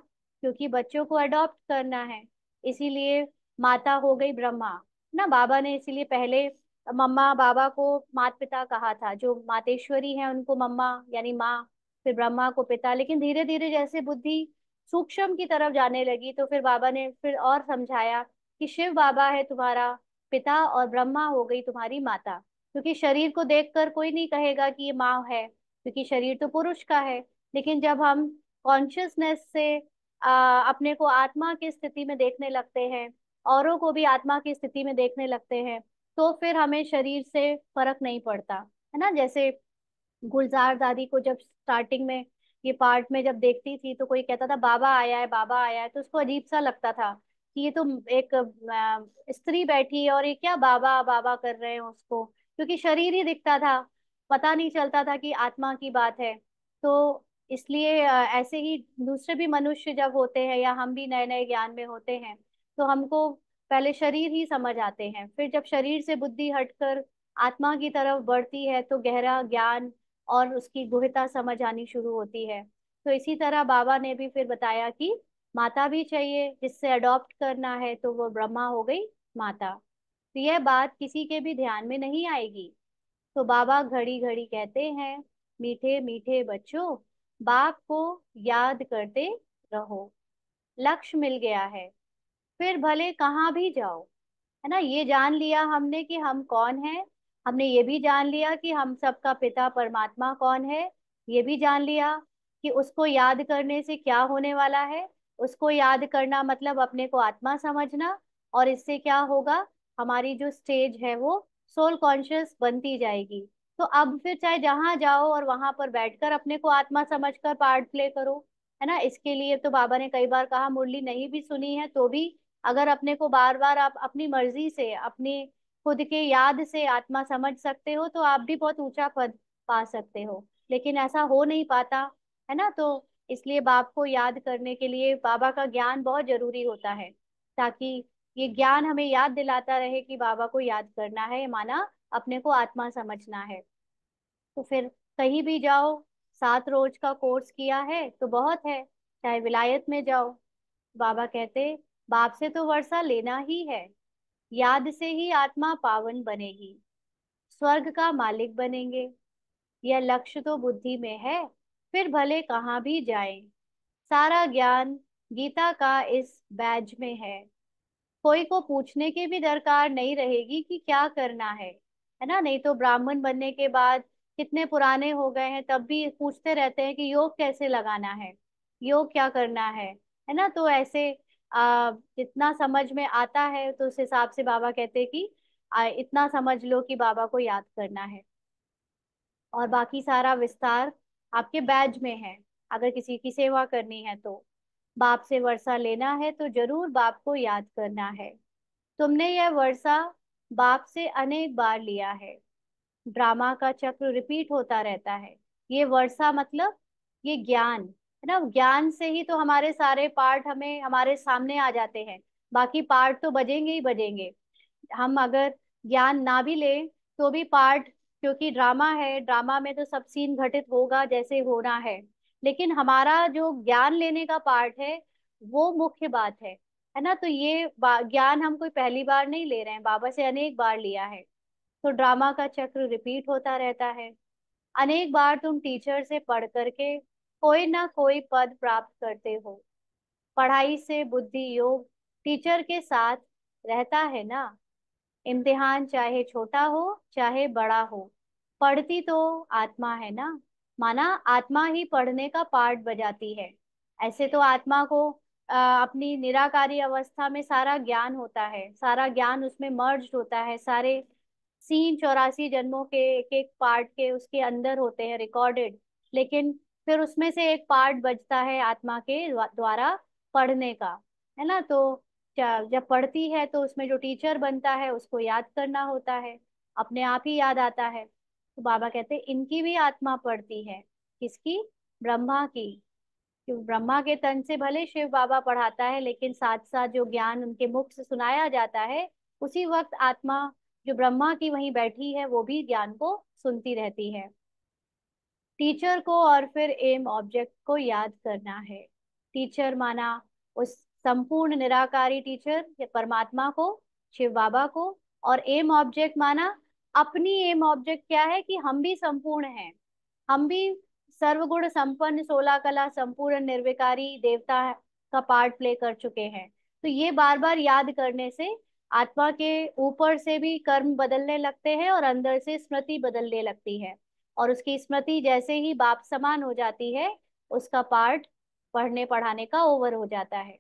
क्योंकि बच्चों को अडॉप्ट करना है। इसीलिए माता हो गई ब्रह्मा ना। बाबा ने इसीलिए पहले मम्मा बाबा को माता पिता कहा था। जो मातेश्वरी है उनको मम्मा यानी माँ, फिर ब्रह्मा को पिता। लेकिन धीरे धीरे जैसे बुद्धि सूक्ष्म की तरफ जाने लगी, तो फिर बाबा ने फिर और समझाया कि शिव बाबा है तुम्हारा पिता और ब्रह्मा हो गई तुम्हारी माता। क्योंकि शरीर को देखकर कोई नहीं कहेगा कि ये माँ है, क्योंकि शरीर तो पुरुष का है। लेकिन जब हम कॉन्शियसनेस से अपने को आत्मा की स्थिति में देखने लगते हैं, औरों को भी आत्मा की स्थिति में देखने लगते हैं, तो फिर हमें शरीर से फर्क नहीं पड़ता। है ना, जैसे गुलजार दादी को जब स्टार्टिंग में ये पार्ट में जब देखती थी, तो कोई कहता था बाबा आया है बाबा आया है, तो उसको अजीब सा लगता था कि ये तो एक स्त्री बैठी है और ये क्या बाबा बाबा कर रहे हैं उसको, क्योंकि शरीर ही दिखता था, पता नहीं चलता था कि आत्मा की बात है। तो इसलिए ऐसे ही दूसरे भी मनुष्य जब होते हैं या हम भी नए नए ज्ञान में होते हैं, तो हमको पहले शरीर ही समझ आते हैं। फिर जब शरीर से बुद्धि हटकर आत्मा की तरफ बढ़ती है, तो गहरा ज्ञान और उसकी गुहता समझ आनी शुरू होती है। तो इसी तरह बाबा ने भी फिर बताया कि माता भी चाहिए, जिससे अडॉप्ट करना है, तो वो ब्रह्मा हो गई माता। तो यह बात किसी के भी ध्यान में नहीं आएगी। तो बाबा घड़ी घड़ी कहते हैं, मीठे मीठे बच्चों, बाप को याद करते रहो। लक्ष्य मिल गया है, फिर भले कहाँ भी जाओ। है ना, ये जान लिया हमने कि हम कौन है। हमने ये भी जान लिया कि हम सबका पिता परमात्मा कौन है। ये भी जान लिया कि उसको याद करने से क्या होने वाला है। उसको याद करना मतलब अपने को आत्मा समझना, और इससे क्या होगा, हमारी जो स्टेज है वो सोल कॉन्शियस बनती जाएगी। तो अब फिर चाहे जहां जाओ और वहां पर बैठकर अपने को आत्मा समझकर पार्ट प्ले करो। है ना, इसके लिए तो बाबा ने कई बार कहा, मुरली नहीं भी सुनी है तो भी अगर अपने को बार बार आप अपनी मर्जी से, अपनी खुद के याद से आत्मा समझ सकते हो, तो आप भी बहुत ऊंचा पद पा सकते हो। लेकिन ऐसा हो नहीं पाता। है ना, तो इसलिए बाप को याद करने के लिए बाबा का ज्ञान बहुत जरूरी होता है, ताकि ये ज्ञान हमें याद दिलाता रहे कि बाबा को याद करना है, माना अपने को आत्मा समझना है। तो फिर कहीं भी जाओ, 7 रोज का कोर्स किया है तो बहुत है। चाहे विलायत में जाओ, बाबा कहते, बाप से तो वर्षा लेना ही है। याद से ही आत्मा पावन बनेगी, स्वर्ग का मालिक बनेंगे। यह लक्ष्य तो बुद्धि में है, फिर भले कहाँ भी जाएं। सारा ज्ञान गीता का इस बैज में है। कोई को पूछने की भी दरकार नहीं रहेगी कि क्या करना है ना। नहीं तो ब्राह्मण बनने के बाद कितने पुराने हो गए हैं, तब भी पूछते रहते हैं कि योग कैसे लगाना है, योग क्या करना है ना। तो ऐसे जितना समझ में आता है, तो उस हिसाब से बाबा कहते हैं कि इतना समझ लो कि बाबा को याद करना है, और बाकी सारा विस्तार आपके बैज में है। अगर किसी की सेवा करनी है तो, बाप से वर्षा लेना है तो जरूर बाप को याद करना है। तुमने यह वर्षा बाप से अनेक बार लिया है, ड्रामा का चक्र रिपीट होता रहता है। ये वर्षा मतलब ये ज्ञान है ना, ज्ञान से ही तो हमारे सारे पार्ट हमें हमारे सामने आ जाते हैं। बाकी पार्ट तो बजेंगे ही बजेंगे। हम अगर ज्ञान ना भी ले तो भी पार्ट, क्योंकि ड्रामा है, ड्रामा में तो सब सीन घटित होगा जैसे होना है। लेकिन हमारा जो ज्ञान लेने का पार्ट है वो मुख्य बात है ना। तो ये ज्ञान हम कोई पहली बार नहीं ले रहे हैं, बाबा से अनेक बार लिया है। तो ड्रामा का चक्र रिपीट होता रहता है। अनेक बार तुम टीचर से पढ़ करके कोई ना कोई पद प्राप्त करते हो। पढ़ाई से बुद्धि योग टीचर के साथ रहता है ना। इम्तिहान चाहे छोटा हो चाहे बड़ा हो, पढ़ती तो आत्मा है ना। माना आत्मा ही पढ़ने का पार्ट बजाती है। ऐसे तो आत्मा को अपनी निराकारी अवस्था में सारा ज्ञान होता है, सारा ज्ञान उसमें मर्ज होता है, सारे सीन 84 जन्मों के एक एक पार्ट के उसके अंदर होते हैं रिकॉर्डेड। लेकिन फिर उसमें से एक पार्ट बचता है आत्मा के द्वारा पढ़ने का, है ना। तो जब पढ़ती है तो उसमें जो टीचर बनता है उसको याद करना होता है, अपने आप ही याद आता है। तो बाबा कहते हैं इनकी भी आत्मा पढ़ती है। किसकी? ब्रह्मा की। क्यों? ब्रह्मा के तन से भले शिव बाबा पढ़ाता है, लेकिन साथ साथ जो ज्ञान उनके मुख से सुनाया जाता है उसी वक्त आत्मा जो ब्रह्मा की वहीं बैठी है वो भी ज्ञान को सुनती रहती है। टीचर को और फिर एम ऑब्जेक्ट को याद करना है। टीचर माना उस संपूर्ण निराकारी टीचर या परमात्मा को, शिव बाबा को। और एम ऑब्जेक्ट माना अपनी एम ऑब्जेक्ट क्या है कि हम भी संपूर्ण हैं। हम भी सर्वगुण संपन्न 16 कला संपूर्ण निर्विकारी देवता का पार्ट प्ले कर चुके हैं। तो ये बार बार याद करने से आत्मा के ऊपर से भी कर्म बदलने लगते हैं और अंदर से स्मृति बदलने लगती है। और उसकी स्मृति जैसे ही बाप समान हो जाती है उसका पार्ट पढ़ने पढ़ाने का ओवर हो जाता है।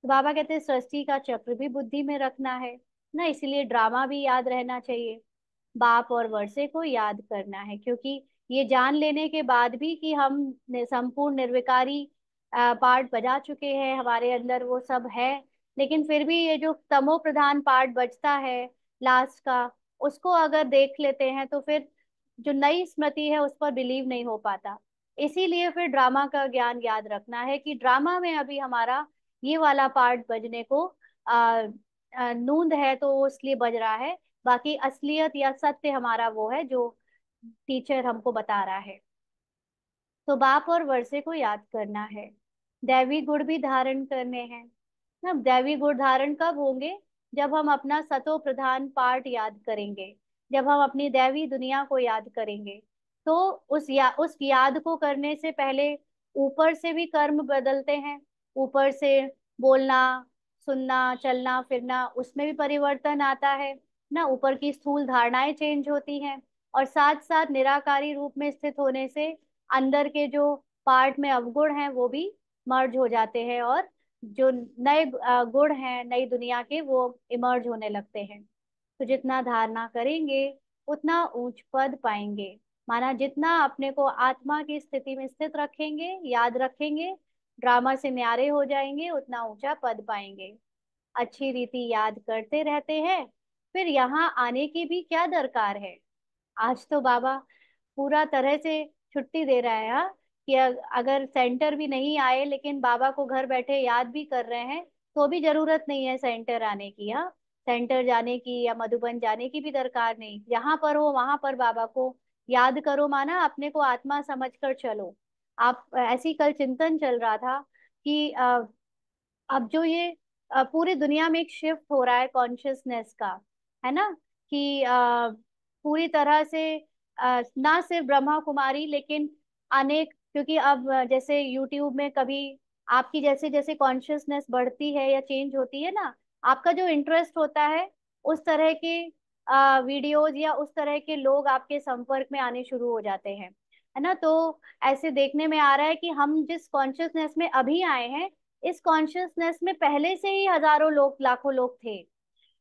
तो बाबा कहते हैं सृष्टि का चक्र भी बुद्धि में रखना है ना, इसीलिए ड्रामा भी याद रहना चाहिए। बाप और वर्षे को याद करना है, क्योंकि ये जान लेने के बाद भी कि हम संपूर्ण निर्विकारी पार्ट बजा चुके हैं, हमारे अंदर वो सब है। लेकिन फिर भी ये जो तमो प्रधान पार्ट बचता है लास्ट का, उसको अगर देख लेते हैं तो फिर जो नई स्मृति है उस पर बिलीव नहीं हो पाता। इसीलिए फिर ड्रामा का ज्ञान याद रखना है कि ड्रामा में अभी हमारा ये वाला पार्ट बजने को आ, नूंद है तो वो इसलिए बज रहा है। बाकी असलियत या सत्य हमारा वो है जो टीचर हमको बता रहा है। तो बाप और वर्षे को याद करना है। दैवी गुण भी धारण करने हैं ना। दैवी गुण धारण कब होंगे? जब हम अपना सतो प्रधान पाठ याद करेंगे, जब हम अपनी दैवी दुनिया को याद करेंगे। तो उस याद को करने से पहले ऊपर से भी कर्म बदलते हैं। ऊपर से बोलना, सुनना, चलना फिरना, उसमें भी परिवर्तन आता है ना। ऊपर की स्थूल धारणाएं चेंज होती हैं। और साथ साथ निराकारी रूप में स्थित होने से अंदर के जो पार्ट में अवगुण हैं वो भी मर्ज हो जाते हैं, और जो नए गुण हैं नई दुनिया के वो इमर्ज होने लगते हैं। तो जितना धारणा करेंगे उतना ऊंच पद पाएंगे। माना जितना अपने को आत्मा की स्थिति में स्थित रखेंगे, याद रखेंगे, ड्रामा से न्यारे हो जाएंगे, उतना ऊंचा पद पाएंगे। अच्छी रीति याद करते रहते हैं, फिर यहाँ आने की भी क्या दरकार है। आज तो बाबा पूरा तरह से छुट्टी दे रहा है, हाँ, कि अगर सेंटर भी नहीं आए लेकिन बाबा को घर बैठे याद भी कर रहे हैं तो भी जरूरत नहीं है सेंटर आने की। हाँ, सेंटर जाने की या मधुबन जाने की भी दरकार नहीं। जहां पर हो वहां पर बाबा को याद करो। माना अपने को आत्मा समझकर चलो। आप ऐसी कल चिंतन चल रहा था कि अब जो ये पूरी दुनिया में एक शिफ्ट हो रहा है कॉन्शियसनेस का, है ना, कि पूरी तरह से ना सिर्फ ब्रह्मा कुमारी लेकिन अनेक, क्योंकि अब जैसे यूट्यूब में कभी आपकी जैसे जैसे कॉन्शियसनेस बढ़ती है या चेंज होती है ना, आपका जो इंटरेस्ट होता है उस तरह के वीडियोज या उस तरह के लोग आपके संपर्क में आने शुरू हो जाते हैं, है ना। तो ऐसे देखने में आ रहा है कि हम जिस कॉन्शियसनेस में अभी आए हैं इस कॉन्शियसनेस में पहले से ही हजारों लोग लाखों लोग थे।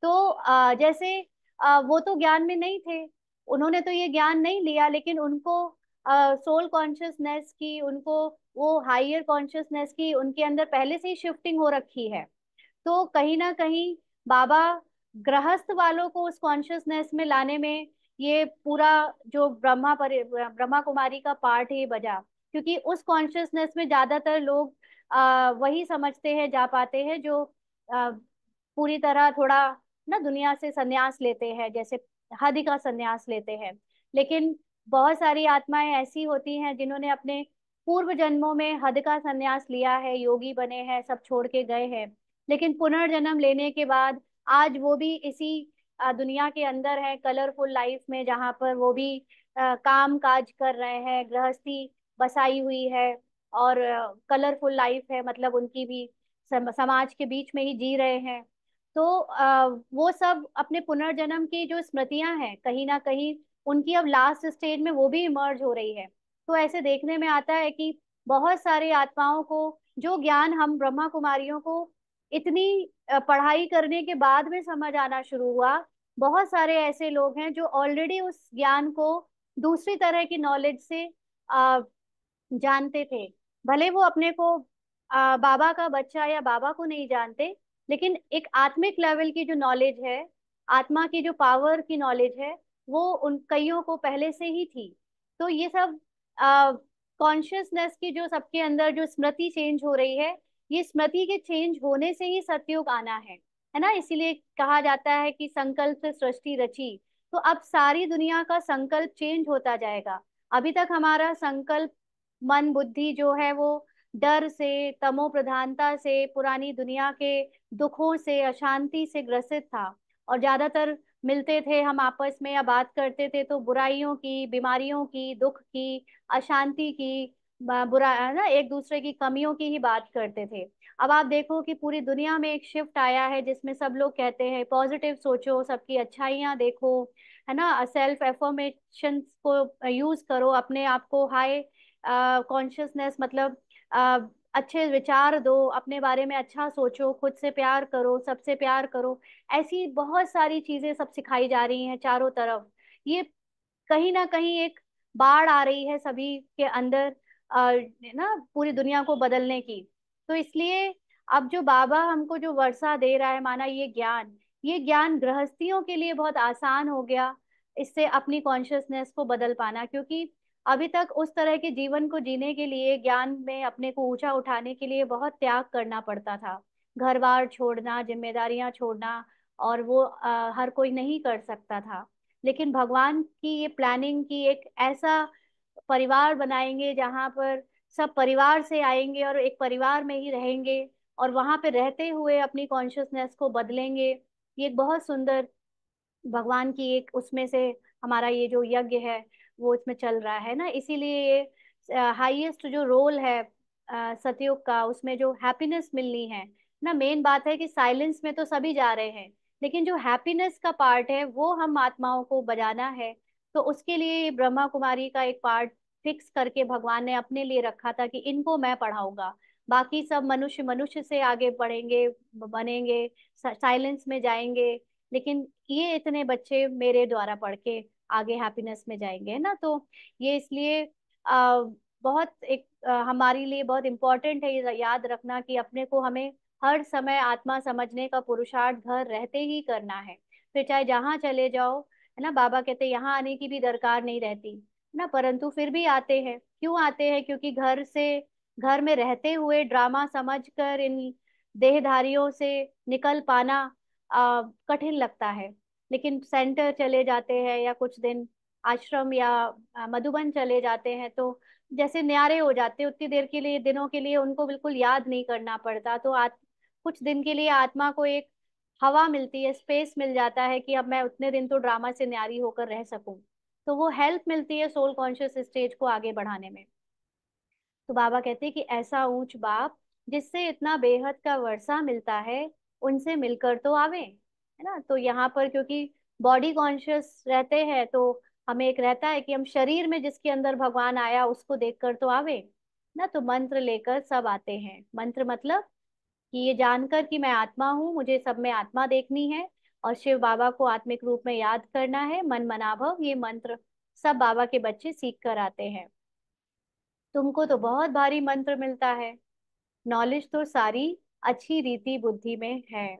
तो जैसे वो तो ज्ञान में नहीं थे, उन्होंने तो ये ज्ञान नहीं लिया, लेकिन उनको सोल कॉन्शियसनेस की, उनको वो हायर कॉन्शियसनेस की उनके अंदर पहले से ही शिफ्टिंग हो रखी है। तो कहीं ना कहीं बाबा गृहस्थ वालों को उस कॉन्शियसनेस में लाने में ये पूरा जो ब्रह्मा कुमारी का पार्ट है ये बजा, क्योंकि उस कॉन्शियसनेस में ज्यादातर लोग वही समझते हैं, जा पाते हैं जो आ, पूरी तरह थोड़ा ना दुनिया से संन्यास लेते हैं, जैसे हदि का संन्यास लेते हैं। लेकिन बहुत सारी आत्माएं ऐसी होती हैं जिन्होंने अपने पूर्व जन्मों में हद का संन्यास लिया है, योगी बने हैं, सब छोड़ के गए हैं, लेकिन पुनर्जन्म लेने के बाद आज वो भी इसी दुनिया के अंदर है, कलरफुल लाइफ में, जहाँ पर वो भी काम काज कर रहे हैं, गृहस्थी बसाई हुई है, और कलरफुल लाइफ है, मतलब उनकी भी समाज के बीच में ही जी रहे हैं। तो वो सब अपने पुनर्जन्म की जो स्मृतियां हैं, कहीं ना कहीं उनकी अब लास्ट स्टेज में वो भी इमर्ज हो रही है। तो ऐसे देखने में आता है कि बहुत सारी आत्माओं को जो ज्ञान हम ब्रह्मा कुमारियों को इतनी पढ़ाई करने के बाद में समझ आना शुरू हुआ, बहुत सारे ऐसे लोग हैं जो ऑलरेडी उस ज्ञान को दूसरी तरह की नॉलेज से जानते थे। भले वो अपने को बाबा का बच्चा या बाबा को नहीं जानते, लेकिन एक आत्मिक लेवल की जो नॉलेज है, आत्मा की जो पावर की नॉलेज है, वो उन कईयों को पहले से ही थी। तो ये सब कॉन्शियसनेस की जो सबके अंदर जो स्मृति चेंज हो रही है, ये स्मृति के चेंज होने से ही सतयुग आना है ना। इसीलिए कहा जाता है कि संकल्प से सृष्टि रची। तो अब सारी दुनिया का संकल्प चेंज होता जाएगा। अभी तक हमारा संकल्प, मन बुद्धि जो है वो डर से, तमो प्रधानता से, पुरानी दुनिया के दुखों से, अशांति से ग्रसित था। और ज्यादातर मिलते थे हम आपस में या बात करते थे तो बुराइयों की, बीमारियों की, दुख की, अशांति की, बुरा है ना, एक दूसरे की कमियों की ही बात करते थे। अब आप देखो कि पूरी दुनिया में एक शिफ्ट आया है जिसमें सब लोग कहते हैं पॉजिटिव सोचो, सबकी अच्छाइयाँ देखो, है ना, सेल्फ एफर्मेशन को यूज करो, अपने आप को हाई कॉन्शियसनेस, मतलब अ, अच्छे विचार दो, अपने बारे में अच्छा सोचो, खुद से प्यार करो, सबसे प्यार करो। ऐसी बहुत सारी चीजें सब सिखाई जा रही हैं चारों तरफ। ये कहीं ना कहीं एक बाढ़ आ रही है सभी के अंदर, ना, पूरी दुनिया को बदलने की। तो इसलिए अब जो बाबा हमको जो वर्षा दे रहा है, माना ये ज्ञान गृहस्थियों के लिए बहुत आसान हो गया, इससे अपनी कॉन्शियसनेस को बदल पाना। क्योंकि अभी तक उस तरह के जीवन को जीने के लिए, ज्ञान में अपने को ऊंचा उठाने के लिए बहुत त्याग करना पड़ता था, घर बार छोड़ना, जिम्मेदारियां छोड़ना, और वो हर कोई नहीं कर सकता था। लेकिन भगवान की ये प्लानिंग की एक ऐसा परिवार बनाएंगे जहां पर सब परिवार से आएंगे और एक परिवार में ही रहेंगे, और वहां पे रहते हुए अपनी कॉन्शियसनेस को बदलेंगे। ये एक बहुत सुंदर भगवान की एक उसमें से हमारा ये जो यज्ञ है वो इसमें चल रहा है ना। इसीलिए ये हाईएस्ट जो रोल है सतयुग का, उसमें जो हैप्पीनेस मिलनी है ना, मेन बात है कि साइलेंस में तो सभी जा रहे हैं, लेकिन जो हैप्पीनेस का पार्ट है वो हम आत्माओं को बजाना है। तो उसके लिए ये ब्रह्मा कुमारी का एक पार्ट फिक्स करके भगवान ने अपने लिए रखा था कि इनको मैं पढ़ाऊंगा, बाकी सब मनुष्य मनुष्य से आगे बढ़ेंगे, बनेंगे, साइलेंस में जाएंगे, लेकिन ये इतने बच्चे मेरे द्वारा पढ़ के आगे हैप्पीनेस में जाएंगे, है ना। तो ये इसलिए बहुत एक हमारे लिए बहुत इम्पोर्टेंट है ये याद रखना कि अपने को हमें हर समय आत्मा समझने का पुरुषार्थ घर रहते ही करना है। फिर चाहे जहाँ चले जाओ, है ना, बाबा कहते हैं यहाँ आने की भी दरकार नहीं रहती, है ना, परंतु फिर भी आते हैं। क्यों आते हैं? क्योंकि घर में रहते हुए ड्रामा समझकर इन देहधारियों से निकल पाना कठिन लगता है। लेकिन सेंटर चले जाते हैं या कुछ दिन आश्रम या मधुबन चले जाते हैं तो जैसे न्यारे हो जाते हैं, उतनी देर के लिए, दिनों के लिए उनको बिल्कुल याद नहीं करना पड़ता। तो कुछ दिन के लिए आत्मा को एक हवा मिलती है, स्पेस मिल जाता है कि अब मैं उतने दिन तो ड्रामा से न्यारी होकर रह सकूं। तो वो हेल्प मिलती है सोल कॉन्शियस स्टेज को आगे बढ़ाने में। तो बाबा कहते हैं कि ऐसा ऊंच बाप जिससे इतना बेहद का वर्षा मिलता है, उनसे मिलकर तो आवे, है ना। तो यहाँ पर क्योंकि बॉडी कॉन्शियस रहते हैं तो हमें एक रहता है कि हम शरीर में जिसके अंदर भगवान आया उसको देखकर तो आवे ना। तो मंत्र लेकर सब आते हैं। मंत्र मतलब कि ये जानकर कि मैं आत्मा हूँ, मुझे सब में आत्मा देखनी है, और शिव बाबा को आत्मिक रूप में याद करना है, मन मनाभव, ये मंत्र सब बाबा के बच्चे सीख कर आते हैं। तुमको तो बहुत भारी मंत्र मिलता है, नॉलेज तो सारी अच्छी रीति बुद्धि में है।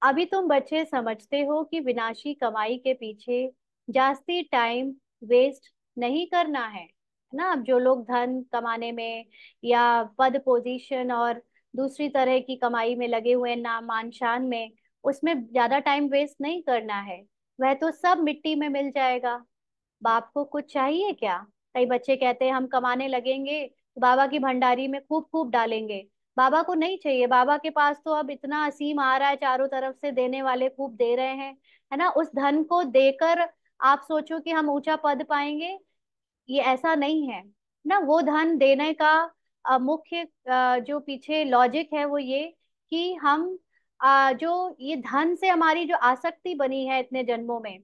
अभी तुम बच्चे समझते हो कि विनाशी कमाई के पीछे जास्ती टाइम वेस्ट नहीं करना है ना। अब जो लोग धन कमाने में या पद पोजीशन और दूसरी तरह की कमाई में लगे हुए हैं, नाम मान शान में, उसमें ज्यादा टाइम वेस्ट नहीं करना है। वह तो सब मिट्टी में मिल जाएगा। बाप को कुछ चाहिए क्या? कई बच्चे कहते हैं हम कमाने लगेंगे तो बाबा की भंडारी में खूब खूब डालेंगे। बाबा को नहीं चाहिए। बाबा के पास तो अब इतना असीम आ रहा है, चारों तरफ से देने वाले खूब दे रहे हैं, है ना। उस धन को देकर आप सोचो कि हम ऊंचा पद पाएंगे, ये ऐसा नहीं है ना। वो धन देने का मुख्य जो पीछे लॉजिक है वो ये कि हम जो ये धन से हमारी जो आसक्ति बनी है इतने जन्मों में,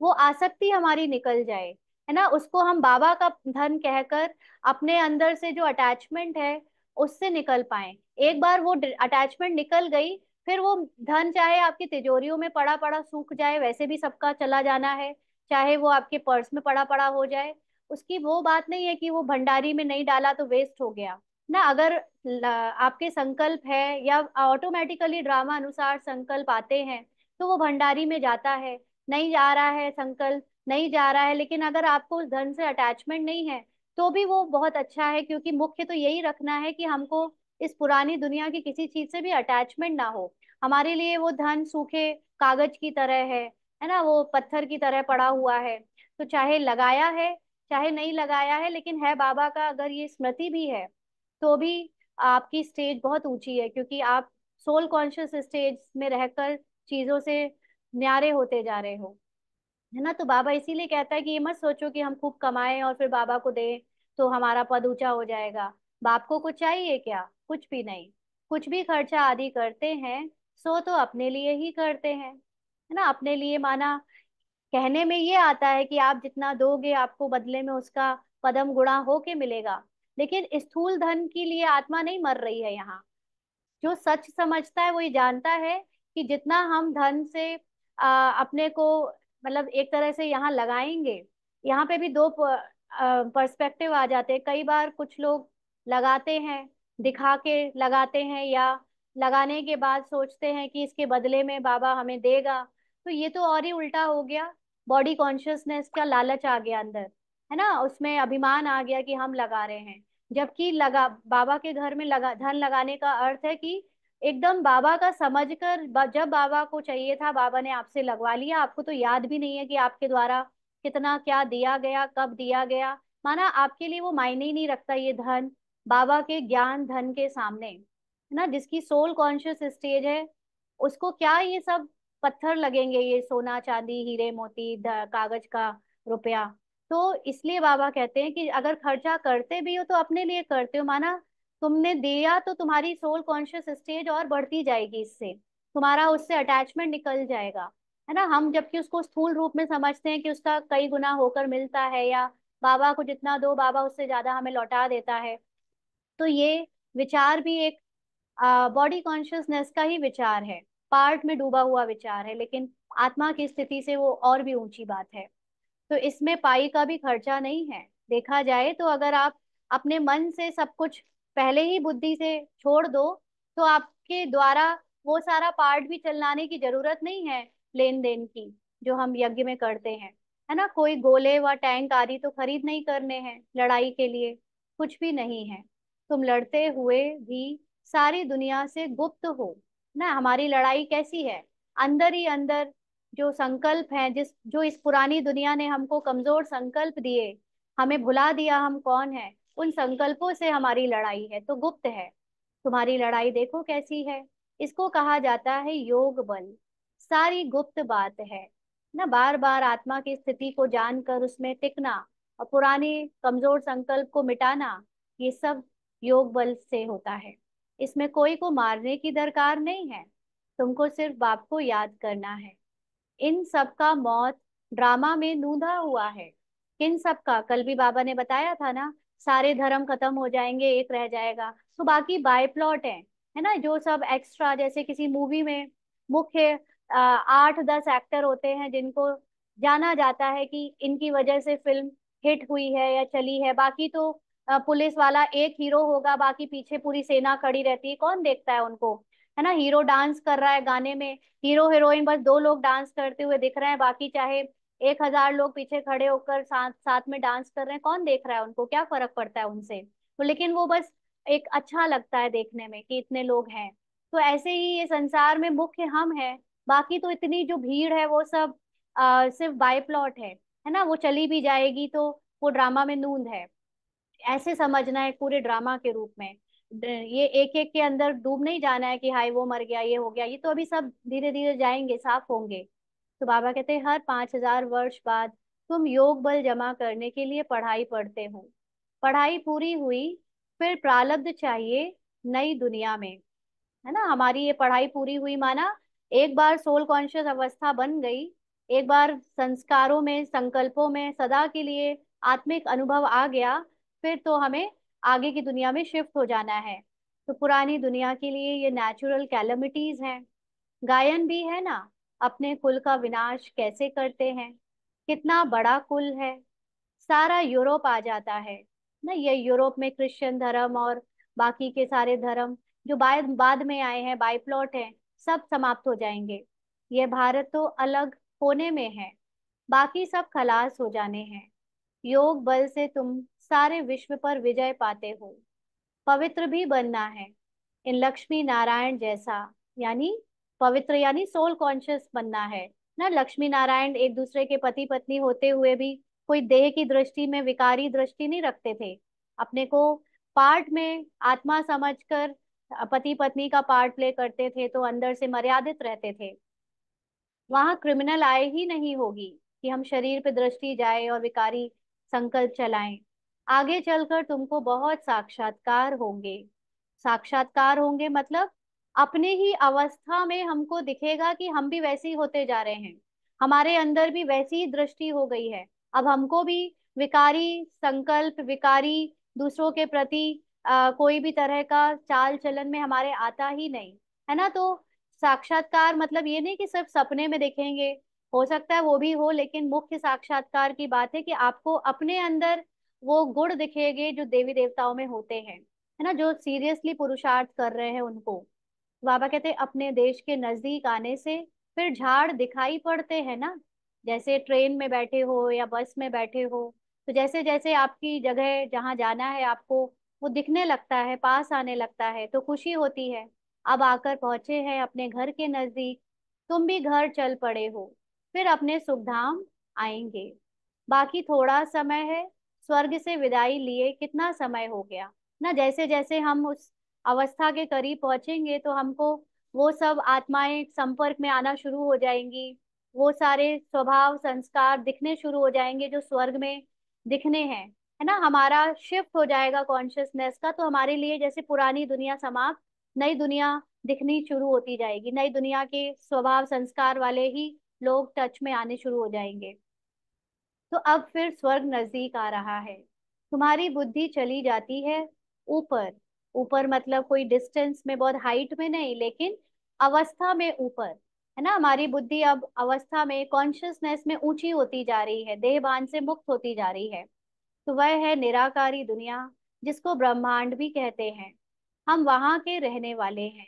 वो आसक्ति हमारी निकल जाए, है ना। उसको हम बाबा का धन कहकर अपने अंदर से जो अटैचमेंट है उससे निकल पाए। एक बार वो अटैचमेंट निकल गई, फिर वो धन चाहे आपकी तिजोरियों में पड़ा पड़ा सूख जाए, वैसे भी सबका चला जाना है, चाहे वो आपके पर्स में पड़ा पड़ा हो जाए, उसकी वो बात नहीं है कि वो भंडारी में नहीं डाला तो वेस्ट हो गया ना। अगर आपके संकल्प है या ऑटोमेटिकली ड्रामा अनुसार संकल्प आते हैं तो वो भंडारी में जाता है। नहीं जा रहा है संकल्प, नहीं जा रहा है, लेकिन अगर आपको उस धन से अटैचमेंट नहीं है तो भी वो बहुत अच्छा है, क्योंकि मुख्य तो यही रखना है कि हमको इस पुरानी दुनिया की किसी चीज से भी अटैचमेंट ना हो। हमारे लिए वो धन सूखे कागज की तरह है ना, वो पत्थर की तरह पड़ा हुआ है। तो चाहे लगाया है चाहे नहीं लगाया है, लेकिन है बाबा का, अगर ये स्मृति भी है तो भी आपकी स्टेज बहुत ऊंची है, क्योंकि आप सोल कॉन्शियस स्टेज में रहकर चीजों से न्यारे होते जा रहे हो, है ना। तो बाबा इसीलिए कहता है कि ये मत सोचो कि हम खूब कमाएं और फिर बाबा को दें तो हमारा पद ऊंचा हो जाएगा। बाप को कुछ चाहिए क्या? कुछ भी नहीं। कुछ भी खर्चा आदि करते हैं सो तो अपने लिए ही करते हैं, है ना। अपने लिए माना कहने में ये आता है कि आप जितना दोगे आपको बदले में उसका पदम गुणा होके मिलेगा, लेकिन स्थूल धन के लिए आत्मा नहीं मर रही है यहाँ। जो सच समझता है वो ये जानता है कि जितना हम धन से अपने को मतलब एक तरह से यहाँ लगाएंगे, यहाँ पे भी दो पर्सपेक्टिव आ जाते हैं। कई बार कुछ लोग लगाते हैं, दिखा के लगाते हैं, या लगाने के बाद सोचते हैं कि इसके बदले में बाबा हमें देगा। तो ये तो और ही उल्टा हो गया। बॉडी कॉन्शियसनेस का लालच आ गया अंदर, है ना, उसमें अभिमान आ गया कि हम लगा रहे हैं। जबकि लगा बाबा के घर में लगा धन लगाने का अर्थ है कि एकदम बाबा का समझकर जब बाबा को चाहिए था बाबा ने आपसे लगवा लिया, आपको तो याद भी नहीं है कि आपके द्वारा कितना क्या दिया गया, कब दिया गया। माना आपके लिए वो मायने ही नहीं रखता ये धन बाबा के ज्ञान धन के सामने, है ना। जिसकी सोल कॉन्शियस स्टेज है उसको क्या ये सब पत्थर लगेंगे, ये सोना चांदी हीरे मोती कागज का रुपया। तो इसलिए बाबा कहते हैं कि अगर खर्चा करते भी हो तो अपने लिए करते हो। माना तुमने दिया तो तुम्हारी सोल कॉन्शियस स्टेज और बढ़ती जाएगी, इससे तुम्हारा उससे अटैचमेंट निकल जाएगा, है ना। हम जबकि उसको स्थूल रूप में समझते हैं कि उसका कई गुना होकर मिलता है, या बाबा को जितना दो बाबा उससे ज्यादा हमें लौटा देता है। तो ये विचार भी एक बॉडी कॉन्शियसनेस का ही विचार है, पार्ट में डूबा हुआ विचार है, लेकिन आत्मा की स्थिति से वो और भी ऊंची बात है। तो इसमें पाई का भी खर्चा नहीं है। देखा जाए तो अगर आप अपने मन से सब कुछ पहले ही बुद्धि से छोड़ दो तो आपके द्वारा वो सारा पार्ट भी चलाने की जरूरत नहीं है, लेन देन की, जो हम यज्ञ में करते हैं, है ना। कोई गोले व टैंक आदि तो खरीद नहीं करने हैं लड़ाई के लिए, कुछ भी नहीं है। तुम लड़ते हुए भी सारी दुनिया से गुप्त हो ना। हमारी लड़ाई कैसी है? अंदर ही अंदर जो संकल्प हैं, जिस जो इस पुरानी दुनिया ने हमको कमजोर संकल्प दिए, हमें भुला दिया हम कौन है, उन संकल्पों से हमारी लड़ाई है, तो गुप्त है। तुम्हारी लड़ाई देखो कैसी है। इसको कहा जाता है योग बल। सारी गुप्त बात है ना। बार बार आत्मा की स्थिति को जानकर उसमें टिकना और पुरानी कमजोर संकल्प को मिटाना, ये सब योग बल से होता है। इसमें कोई को मारने की दरकार नहीं है, तुमको सिर्फ बाप को याद करना है। इन सब का मौत ड्रामा में नूंधा हुआ है। किन सब का? कल भी बाबा ने बताया था ना, सारे धर्म खत्म हो जाएंगे, एक रह जाएगा, तो बाकी बाय प्लॉट है ना। जो सब एक्स्ट्रा, जैसे किसी मूवी में मुख्य 8-10 एक्टर होते हैं जिनको जाना जाता है कि इनकी वजह से फिल्म हिट हुई है या चली है, बाकी तो पुलिस वाला एक हीरो होगा, बाकी पीछे पूरी सेना खड़ी रहती है, कौन देखता है उनको, है ना। हीरो डांस कर रहा है गाने में, हीरो हीरोइन बस दो लोग डांस करते हुए दिख रहे हैं, बाकी चाहे 1000 लोग पीछे खड़े होकर साथ साथ में डांस कर रहे हैं, कौन देख रहा है उनको, क्या फर्क पड़ता है उनसे। तो लेकिन वो बस एक अच्छा लगता है देखने में कि इतने लोग हैं। तो ऐसे ही ये संसार में मुख्य हम हैं। बाकी तो इतनी जो भीड़ है वो सब सिर्फ बाय प्लॉट है ना, वो चली भी जाएगी तो वो ड्रामा में नूंद है, ऐसे समझना है पूरे ड्रामा के रूप में। ये एक एक के अंदर डूब नहीं जाना है कि हाय वो मर गया, ये हो गया, ये तो अभी सब धीरे धीरे जाएंगे, साफ होंगे। तो बाबा कहते हैं हर 5000 वर्ष बाद तुम योग बल जमा करने के लिए पढ़ाई पढ़ते हो। पढ़ाई पूरी हुई, फिर प्रारब्ध चाहिए नई दुनिया में, है ना। हमारी ये पढ़ाई पूरी हुई माना एक बार सोल कॉन्शियस अवस्था बन गई, एक बार संस्कारों में संकल्पों में सदा के लिए आत्मिक अनुभव आ गया, फिर तो हमें आगे की दुनिया में शिफ्ट हो जाना है। तो पुरानी दुनिया के लिए ये नेचुरल कैलमिटीज हैं। गायन भी है ना, अपने कुल का विनाश कैसे करते हैं, कितना बड़ा कुल है, सारा यूरोप आ जाता है ना। ये यूरोप में क्रिश्चियन धर्म और बाकी के सारे धर्म जो बाद बाद में आए हैं, बाइप्लॉट हैं, सब समाप्त हो जाएंगे। ये भारत तो अलग होने में है, बाकी सब खलास हो जाने हैं। योग बल से तुम सारे विश्व पर विजय पाते हो। पवित्र भी बनना है इन लक्ष्मी नारायण जैसा, यानी पवित्र यानी सोल कॉन्शियस बनना है ना। लक्ष्मी नारायण एक दूसरे के पति पत्नी होते हुए भी कोई देह की दृष्टि में विकारी दृष्टि नहीं रखते थे, अपने को पार्ट में आत्मा समझकर पति पत्नी का पार्ट प्ले करते थे, तो अंदर से मर्यादित रहते थे। वहां क्रिमिनल आय ही नहीं होगी कि हम शरीर पे दृष्टि जाए और विकारी संकल्प चलाएं। आगे चलकर तुमको बहुत साक्षात्कार होंगे। साक्षात्कार होंगे मतलब अपने ही अवस्था में हमको दिखेगा कि हम भी वैसे ही होते जा रहे हैं, हमारे अंदर भी वैसी ही दृष्टि हो गई है। अब हमको भी विकारी संकल्प, विकारी दूसरों के प्रति कोई भी तरह का चाल चलन में हमारे आता ही नहीं, है ना। तो साक्षात्कार मतलब ये नहीं कि सिर्फ सपने में देखेंगे, हो सकता है वो भी हो, लेकिन मुख्य साक्षात्कार की बात है कि आपको अपने अंदर वो गुण दिखेंगे जो देवी देवताओं में होते हैं, है ना, जो सीरियसली पुरुषार्थ कर रहे हैं उनको। बाबा कहते हैं अपने देश के नजदीक आने से फिर झाड़ दिखाई पड़ते हैं ना। जैसे ट्रेन में बैठे हो या बस में बैठे हो, तो जैसे जैसे आपकी जगह जहाँ जाना है आपको वो दिखने लगता है, पास आने लगता है, तो खुशी होती है। अब आकर पहुंचे हैं अपने घर के नजदीक, तुम भी घर चल पड़े हो, फिर अपने सुखधाम आएंगे। बाकी थोड़ा समय है, स्वर्ग से विदाई लिए कितना समय हो गया ना। जैसे जैसे हम उस अवस्था के करीब पहुंचेंगे तो हमको वो सब आत्माएं संपर्क में आना शुरू हो जाएंगी, वो सारे स्वभाव संस्कार दिखने शुरू हो जाएंगे जो स्वर्ग में दिखने हैं, है ना। हमारा शिफ्ट हो जाएगा कॉन्शियसनेस का, तो हमारे लिए जैसे पुरानी दुनिया समाप्त, नई दुनिया दिखनी शुरू होती जाएगी, नई दुनिया के स्वभाव संस्कार वाले ही लोग टच में आने शुरू हो जाएंगे। तो अब फिर स्वर्ग नजदीक आ रहा है, तुम्हारी बुद्धि चली जाती है ऊपर। ऊपर मतलब कोई डिस्टेंस में, बहुत हाइट में नहीं, लेकिन अवस्था में ऊपर, है ना। हमारी बुद्धि अब अवस्था में कॉन्शियसनेस में ऊंची होती जा रही है, देह भान से मुक्त होती जा रही है। तो वह है निराकारी दुनिया, जिसको ब्रह्मांड भी कहते हैं। हम वहां के रहने वाले हैं।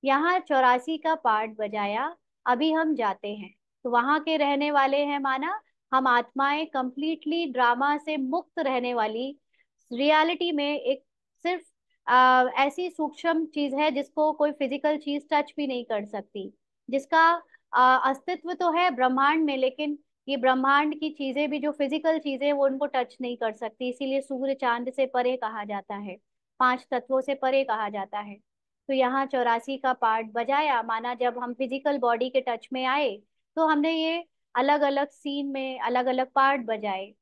यहाँ 84 का पार्ट बजाया, अभी हम जाते हैं। तो वहां के रहने वाले हैं माना हम आत्माएं कंप्लीटली ड्रामा से मुक्त रहने वाली, रियलिटी में एक सिर्फ ऐसी सूक्ष्म चीज है जिसको कोई फिजिकल चीज टच भी नहीं कर सकती, जिसका अस्तित्व तो है ब्रह्मांड में, लेकिन ये ब्रह्मांड की चीजें भी जो फिजिकल चीजें वो उनको टच नहीं कर सकती, इसीलिए सूर्य चांद से परे कहा जाता है, 5 तत्वों से परे कहा जाता है। तो यहाँ 84 का पार्ट बजाया माना जब हम फिजिकल बॉडी के टच में आए तो हमने ये अलग अलग सीन में अलग अलग पार्ट बजाए।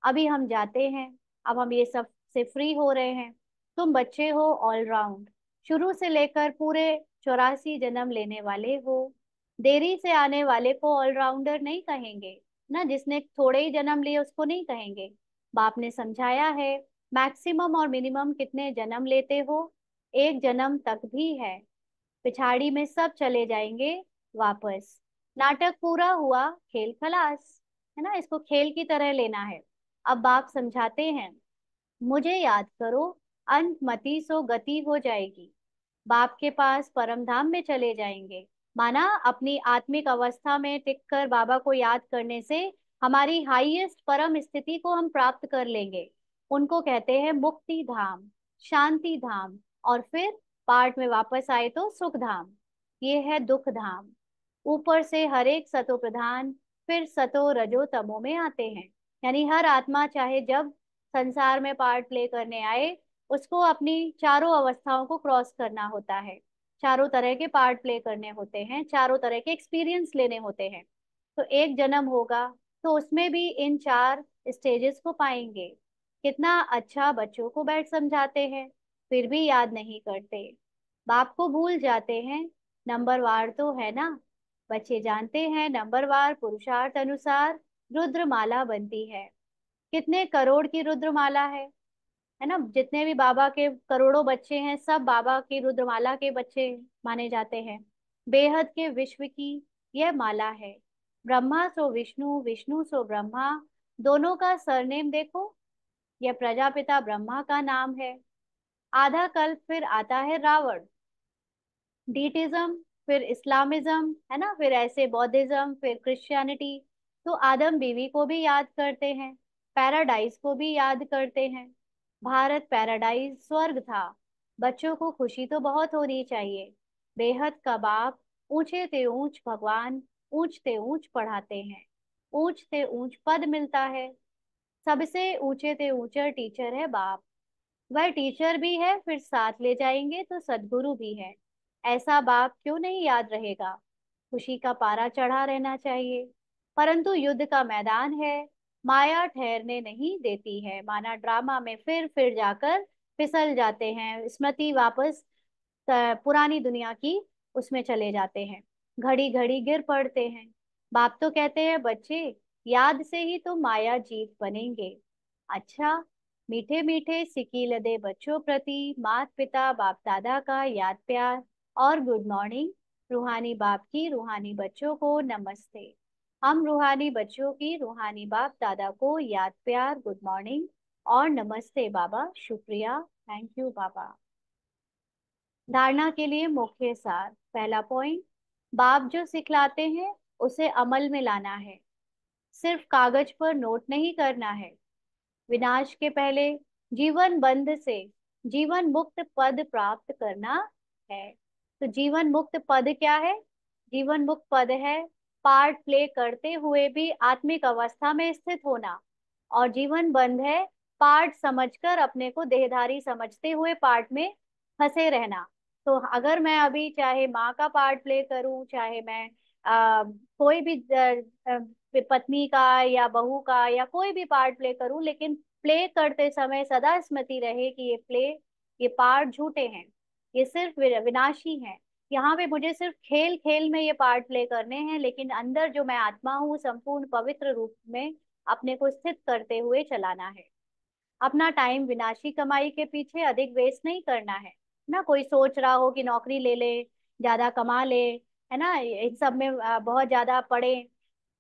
अभी हम जाते हैं, अब हम ये सब से फ्री हो रहे हैं। तुम बच्चे हो ऑलराउंड, शुरू से लेकर पूरे 84 जन्म लेने वाले हो। देरी से आने वाले को ऑलराउंडर नहीं कहेंगे ना, जिसने थोड़े ही जन्म लिए उसको नहीं कहेंगे। बाप ने समझाया है मैक्सिमम और मिनिमम कितने जन्म लेते हो, एक जन्म तक भी है, पिछाड़ी में सब चले जाएंगे वापस। नाटक पूरा हुआ, खेल खलास, है ना, इसको खेल की तरह लेना है। अब बाप समझाते हैं मुझे याद करो, अंत मति सो गति हो जाएगी, बाप के पास परम धाम में चले जाएंगे। माना अपनी आत्मिक अवस्था में टिककर बाबा को याद करने से हमारी हाईएस्ट परम स्थिति को हम प्राप्त कर लेंगे। उनको कहते हैं मुक्ति धाम, शांति धाम। और फिर पार्ट में वापस आए तो सुख धाम, ये है दुख धाम। ऊपर से हर एक सतो प्रधान फिर सतो रजो तमो में आते हैं। यानी हर आत्मा चाहे जब संसार में पार्ट प्ले करने आए, उसको अपनी चारों अवस्थाओं को क्रॉस करना होता है। चारों तरह के पार्ट प्ले करने होते हैं, चारों तरह के एक्सपीरियंस लेने होते हैं। तो एक जन्म होगा तो उसमें भी इन चार स्टेजेस को पाएंगे। कितना अच्छा बच्चों को बैठ समझाते हैं, फिर भी याद नहीं करते, बाप को भूल जाते हैं। नंबरवार तो है ना, बच्चे जानते हैं नंबरवार पुरुषार्थ अनुसार रुद्रमाला बनती है। कितने करोड़ की रुद्रमाला है ना। जितने भी बाबा के करोड़ों बच्चे हैं, सब बाबा की रुद्रमाला के बच्चे माने जाते हैं। बेहद के विश्व की यह माला है। ब्रह्मा सो विष्णु, विष्णु सो ब्रह्मा, दोनों का सरनेम देखो। यह प्रजापिता ब्रह्मा का नाम है। आधा कल्प फिर आता है रावण, डीटिज्म, फिर इस्लामिज्म, है ना, फिर ऐसे बौद्धिज्म, फिर क्रिश्चियनिटी। तो आदम बीवी को भी याद करते हैं, पैराडाइज को भी याद करते हैं। भारत पैराडाइज स्वर्ग था। बच्चों को खुशी तो बहुत होनी चाहिए। बेहद का बाप, ऊंचे ते ऊंच भगवान, ऊंच ते ऊंच पढ़ाते हैं। ऊंच ते ऊंच पद मिलता है। सबसे ऊंचे ते ऊंचा टीचर है बाप। वह टीचर भी है, फिर साथ ले जाएंगे तो सदगुरु भी है। ऐसा बाप क्यों नहीं याद रहेगा। खुशी का पारा चढ़ा रहना चाहिए। परंतु युद्ध का मैदान है, माया ठहरने नहीं देती है। माना ड्रामा में फिर जाकर फिसल जाते हैं, स्मृति वापस पुरानी दुनिया की उसमें चले जाते हैं। घड़ी घड़ी गिर पड़ते हैं। बाप तो कहते हैं बच्चे, याद से ही तो माया जीत बनेंगे। अच्छा, मीठे मीठे सिकी लदे बच्चों प्रति मात पिता बाप दादा का याद प्यार और गुड मॉर्निंग। रूहानी बाप की रूहानी बच्चों को नमस्ते। हम रूहानी बच्चों की रूहानी बाप दादा को याद प्यार, गुड मॉर्निंग और नमस्ते बाबा, शुक्रिया, थैंक यू बाबा। धारणा के लिए मुख्य सार। पहला पॉइंट, बाप जो सिखलाते हैं उसे अमल में लाना है, सिर्फ कागज पर नोट नहीं करना है। विनाश के पहले जीवन बंध से जीवन मुक्त पद प्राप्त करना है। तो जीवन मुक्त पद क्या है। जीवन मुक्त पद है पार्ट प्ले करते हुए भी आत्मिक अवस्था में स्थित होना। और जीवन बंध है पार्ट समझकर अपने को देहधारी समझते हुए पार्ट में फंसे रहना। तो अगर मैं अभी चाहे माँ का पार्ट प्ले करूं, चाहे मैं कोई भी पत्नी का या बहू का या कोई भी पार्ट प्ले करूं, लेकिन प्ले करते समय सदा स्मृति रहे कि ये पार्ट झूठे हैं, ये सिर्फ विनाशी हैं। यहाँ पे मुझे सिर्फ खेल खेल में ये पार्ट प्ले करने हैं, लेकिन अंदर जो मैं आत्मा हूँ संपूर्ण पवित्र रूप में अपने को स्थित करते हुए चलाना है। अपना टाइम विनाशी कमाई के पीछे अधिक वेस्ट नहीं करना है ना। कोई सोच रहा हो कि नौकरी ले ले, ज्यादा कमा ले, है ना, इन सब में बहुत ज्यादा पढ़े,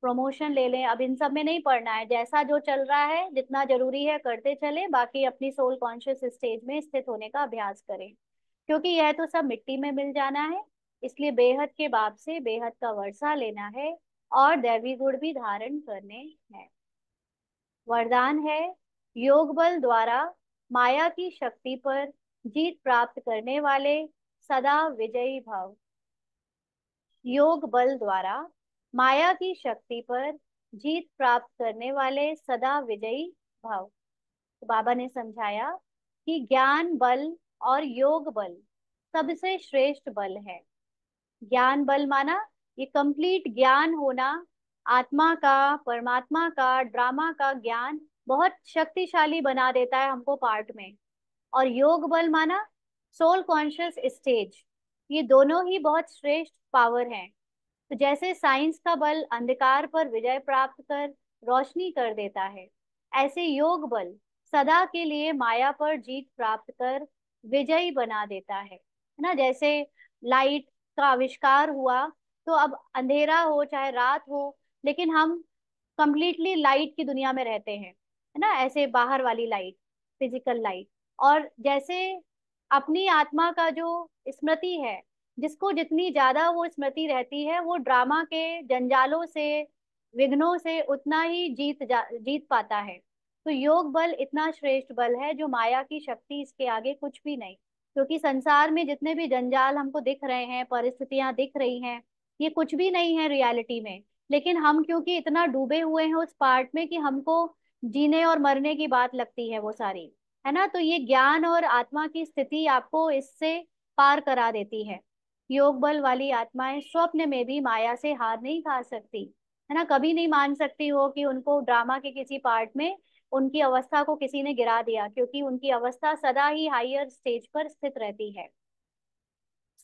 प्रमोशन ले लें, अब इन सब में नहीं पढ़ना है। जैसा जो चल रहा है, जितना जरूरी है करते चले, बाकी अपनी सोल कॉन्शियस स्टेज में स्थित होने का अभ्यास करें। क्योंकि यह तो सब मिट्टी में मिल जाना है। इसलिए बेहद के बाप से बेहद का वर्षा लेना है और दैवी गुण भी धारण करने हैं। वरदान है, योग बल द्वारा माया की शक्ति पर जीत प्राप्त करने वाले सदा विजयी भव। योग बल द्वारा माया की शक्ति पर जीत प्राप्त करने वाले सदा विजयी भव। तो बाबा ने समझाया कि ज्ञान बल और योग बल सबसे श्रेष्ठ बल है। ज्ञान बल माना ये कंप्लीट ज्ञान होना, आत्मा का, परमात्मा का, ड्रामा का ज्ञान बहुत शक्तिशाली बना देता है हमको पार्ट में। और योग बल माना सोल कॉन्शियस स्टेज। ये दोनों ही बहुत श्रेष्ठ पावर हैं। तो जैसे साइंस का बल अंधकार पर विजय प्राप्त कर रोशनी कर देता है, ऐसे योग बल सदा के लिए माया पर जीत प्राप्त कर विजयी बना देता है ना। जैसे लाइट का आविष्कार हुआ, तो अब अंधेरा हो चाहे रात हो, लेकिन हम कंप्लीटली लाइट की दुनिया में रहते हैं, है ना, ऐसे बाहर वाली लाइट, फिजिकल लाइट। और जैसे अपनी आत्मा का जो स्मृति है, जिसको जितनी ज्यादा वो स्मृति रहती है, वो ड्रामा के जंजालों से, विघ्नों से उतना ही जीत पाता है। तो योग बल इतना श्रेष्ठ बल है जो माया की शक्ति इसके आगे कुछ भी नहीं। क्योंकि संसार में जितने भी जंजाल हमको दिख रहे हैं, परिस्थितियां दिख रही हैं, ये कुछ भी नहीं है रियलिटी में। लेकिन हम क्योंकि इतना डूबे हुए हैं उस पार्ट में कि हमको जीने और मरने की बात लगती है वो सारी, है ना। तो ये ज्ञान और आत्मा की स्थिति आपको इससे पार करा देती है। योग बल वाली आत्माएं स्वप्न में भी माया से हार नहीं खा सकती, है ना। कभी नहीं मान सकती हो कि उनको ड्रामा के किसी पार्ट में उनकी अवस्था को किसी ने गिरा दिया, क्योंकि उनकी अवस्था सदा ही हायर स्टेज पर स्थित रहती है।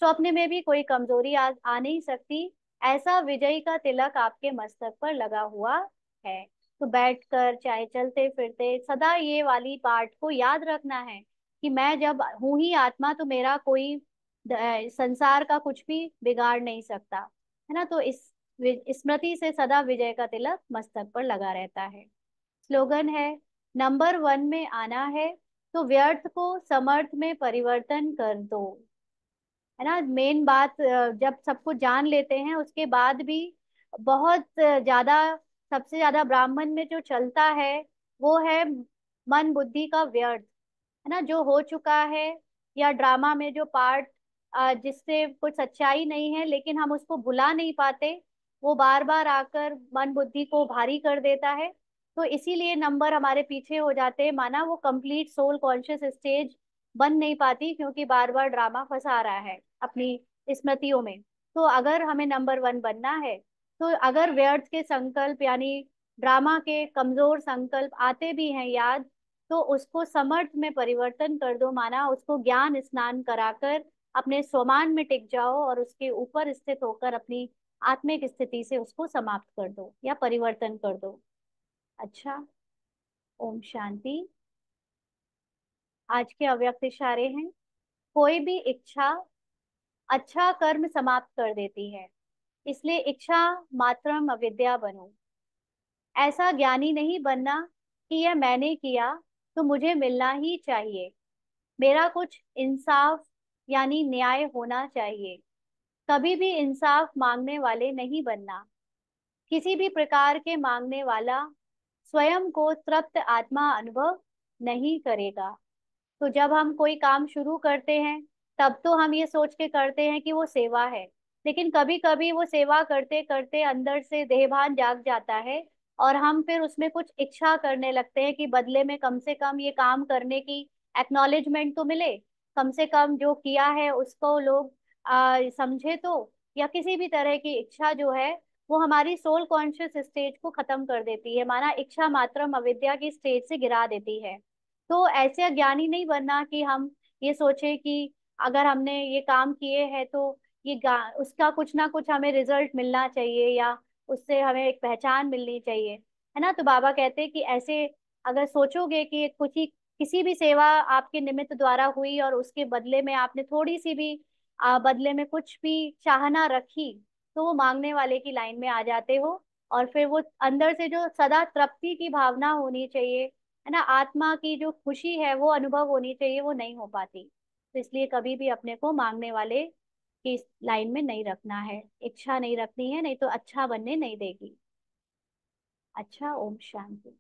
स्वप्न में भी कोई कमजोरी आ नहीं सकती। ऐसा विजयी का तिलक आपके मस्तक पर लगा हुआ है। तो बैठकर चाहे चलते फिरते सदा ये वाली पार्ट को याद रखना है कि मैं जब हूं ही आत्मा, तो मेरा कोई संसार का कुछ भी बिगाड़ नहीं सकता, है ना। तो इस स्मृति से सदा विजय का तिलक मस्तक पर लगा रहता है। स्लोगन है, नंबर 1 में आना है तो व्यर्थ को समर्थ में परिवर्तन कर दो। है ना। मेन बात, जब सब कुछ जान लेते हैं उसके बाद भी बहुत ज्यादा, सबसे ज्यादा ब्राह्मण में जो चलता है वो है मन बुद्धि का व्यर्थ, है ना। जो हो चुका है या ड्रामा में जो पार्ट जिससे कुछ सच्चाई नहीं है लेकिन हम उसको भुला नहीं पाते, वो बार बार आकर मन बुद्धि को भारी कर देता है। तो इसीलिए नंबर हमारे पीछे हो जाते हैं, माना वो कंप्लीट सोल कॉन्शियस स्टेज बन नहीं पाती, क्योंकि बार बार ड्रामा फंसा रहा है अपनी स्मृतियों में। तो अगर हमें नंबर 1 बनना है, तो अगर व्यर्थ के संकल्प यानी ड्रामा के कमजोर संकल्प आते भी हैं याद, तो उसको समर्थ में परिवर्तन कर दो, माना उसको ज्ञान स्नान कराकर अपने स्वमान में टिक जाओ और उसके ऊपर स्थित होकर अपनी आत्मिक स्थिति से उसको समाप्त कर दो या परिवर्तन कर दो। अच्छा, ओम शांति। आज के अव्यक्त इशारे हैं, कोई भी इच्छा अच्छा कर्म समाप्त कर देती है, इसलिए इच्छा मात्रम अविद्या बनो। ऐसा ज्ञानी नहीं बनना कि यह मैंने किया तो मुझे मिलना ही चाहिए, मेरा कुछ इंसाफ यानी न्याय होना चाहिए। कभी भी इंसाफ मांगने वाले नहीं बनना। किसी भी प्रकार के मांगने वाला स्वयं को तृप्त आत्मा अनुभव नहीं करेगा। तो जब हम कोई काम शुरू करते हैं तब तो हम ये सोच के करते हैं कि वो सेवा है, लेकिन कभी कभी वो सेवा करते करते अंदर से देहभान जाग जाता है और हम फिर उसमें कुछ इच्छा करने लगते हैं कि बदले में कम से कम ये काम करने की एक्नॉलेजमेंट तो मिले, कम से कम जो किया है उसको लोग समझे तो। या किसी भी तरह की इच्छा जो है वो हमारी सोल कॉन्शियस स्टेज को खत्म कर देती है, माना इच्छा मात्रम अविद्या की स्टेज से गिरा देती है। तो ऐसे अज्ञानी नहीं बनना कि हम ये सोचे कि अगर हमने ये काम किए हैं तो उसका कुछ ना कुछ हमें रिजल्ट मिलना चाहिए या उससे हमें एक पहचान मिलनी चाहिए, है ना। तो बाबा कहते हैं कि ऐसे अगर सोचोगे कि कुछ ही किसी भी सेवा आपके निमित्त द्वारा हुई और उसके बदले में आपने थोड़ी सी भी बदले में कुछ भी चाहना रखी, तो वो मांगने वाले की लाइन में आ जाते हो। और फिर वो अंदर से जो सदा तृप्ति की भावना होनी चाहिए, है ना, आत्मा की जो खुशी है वो अनुभव होनी चाहिए, वो नहीं हो पाती। तो इसलिए कभी भी अपने को मांगने वाले की लाइन में नहीं रखना है, इच्छा नहीं रखनी है, नहीं तो अच्छा बनने नहीं देगी। अच्छा, ओम शांति।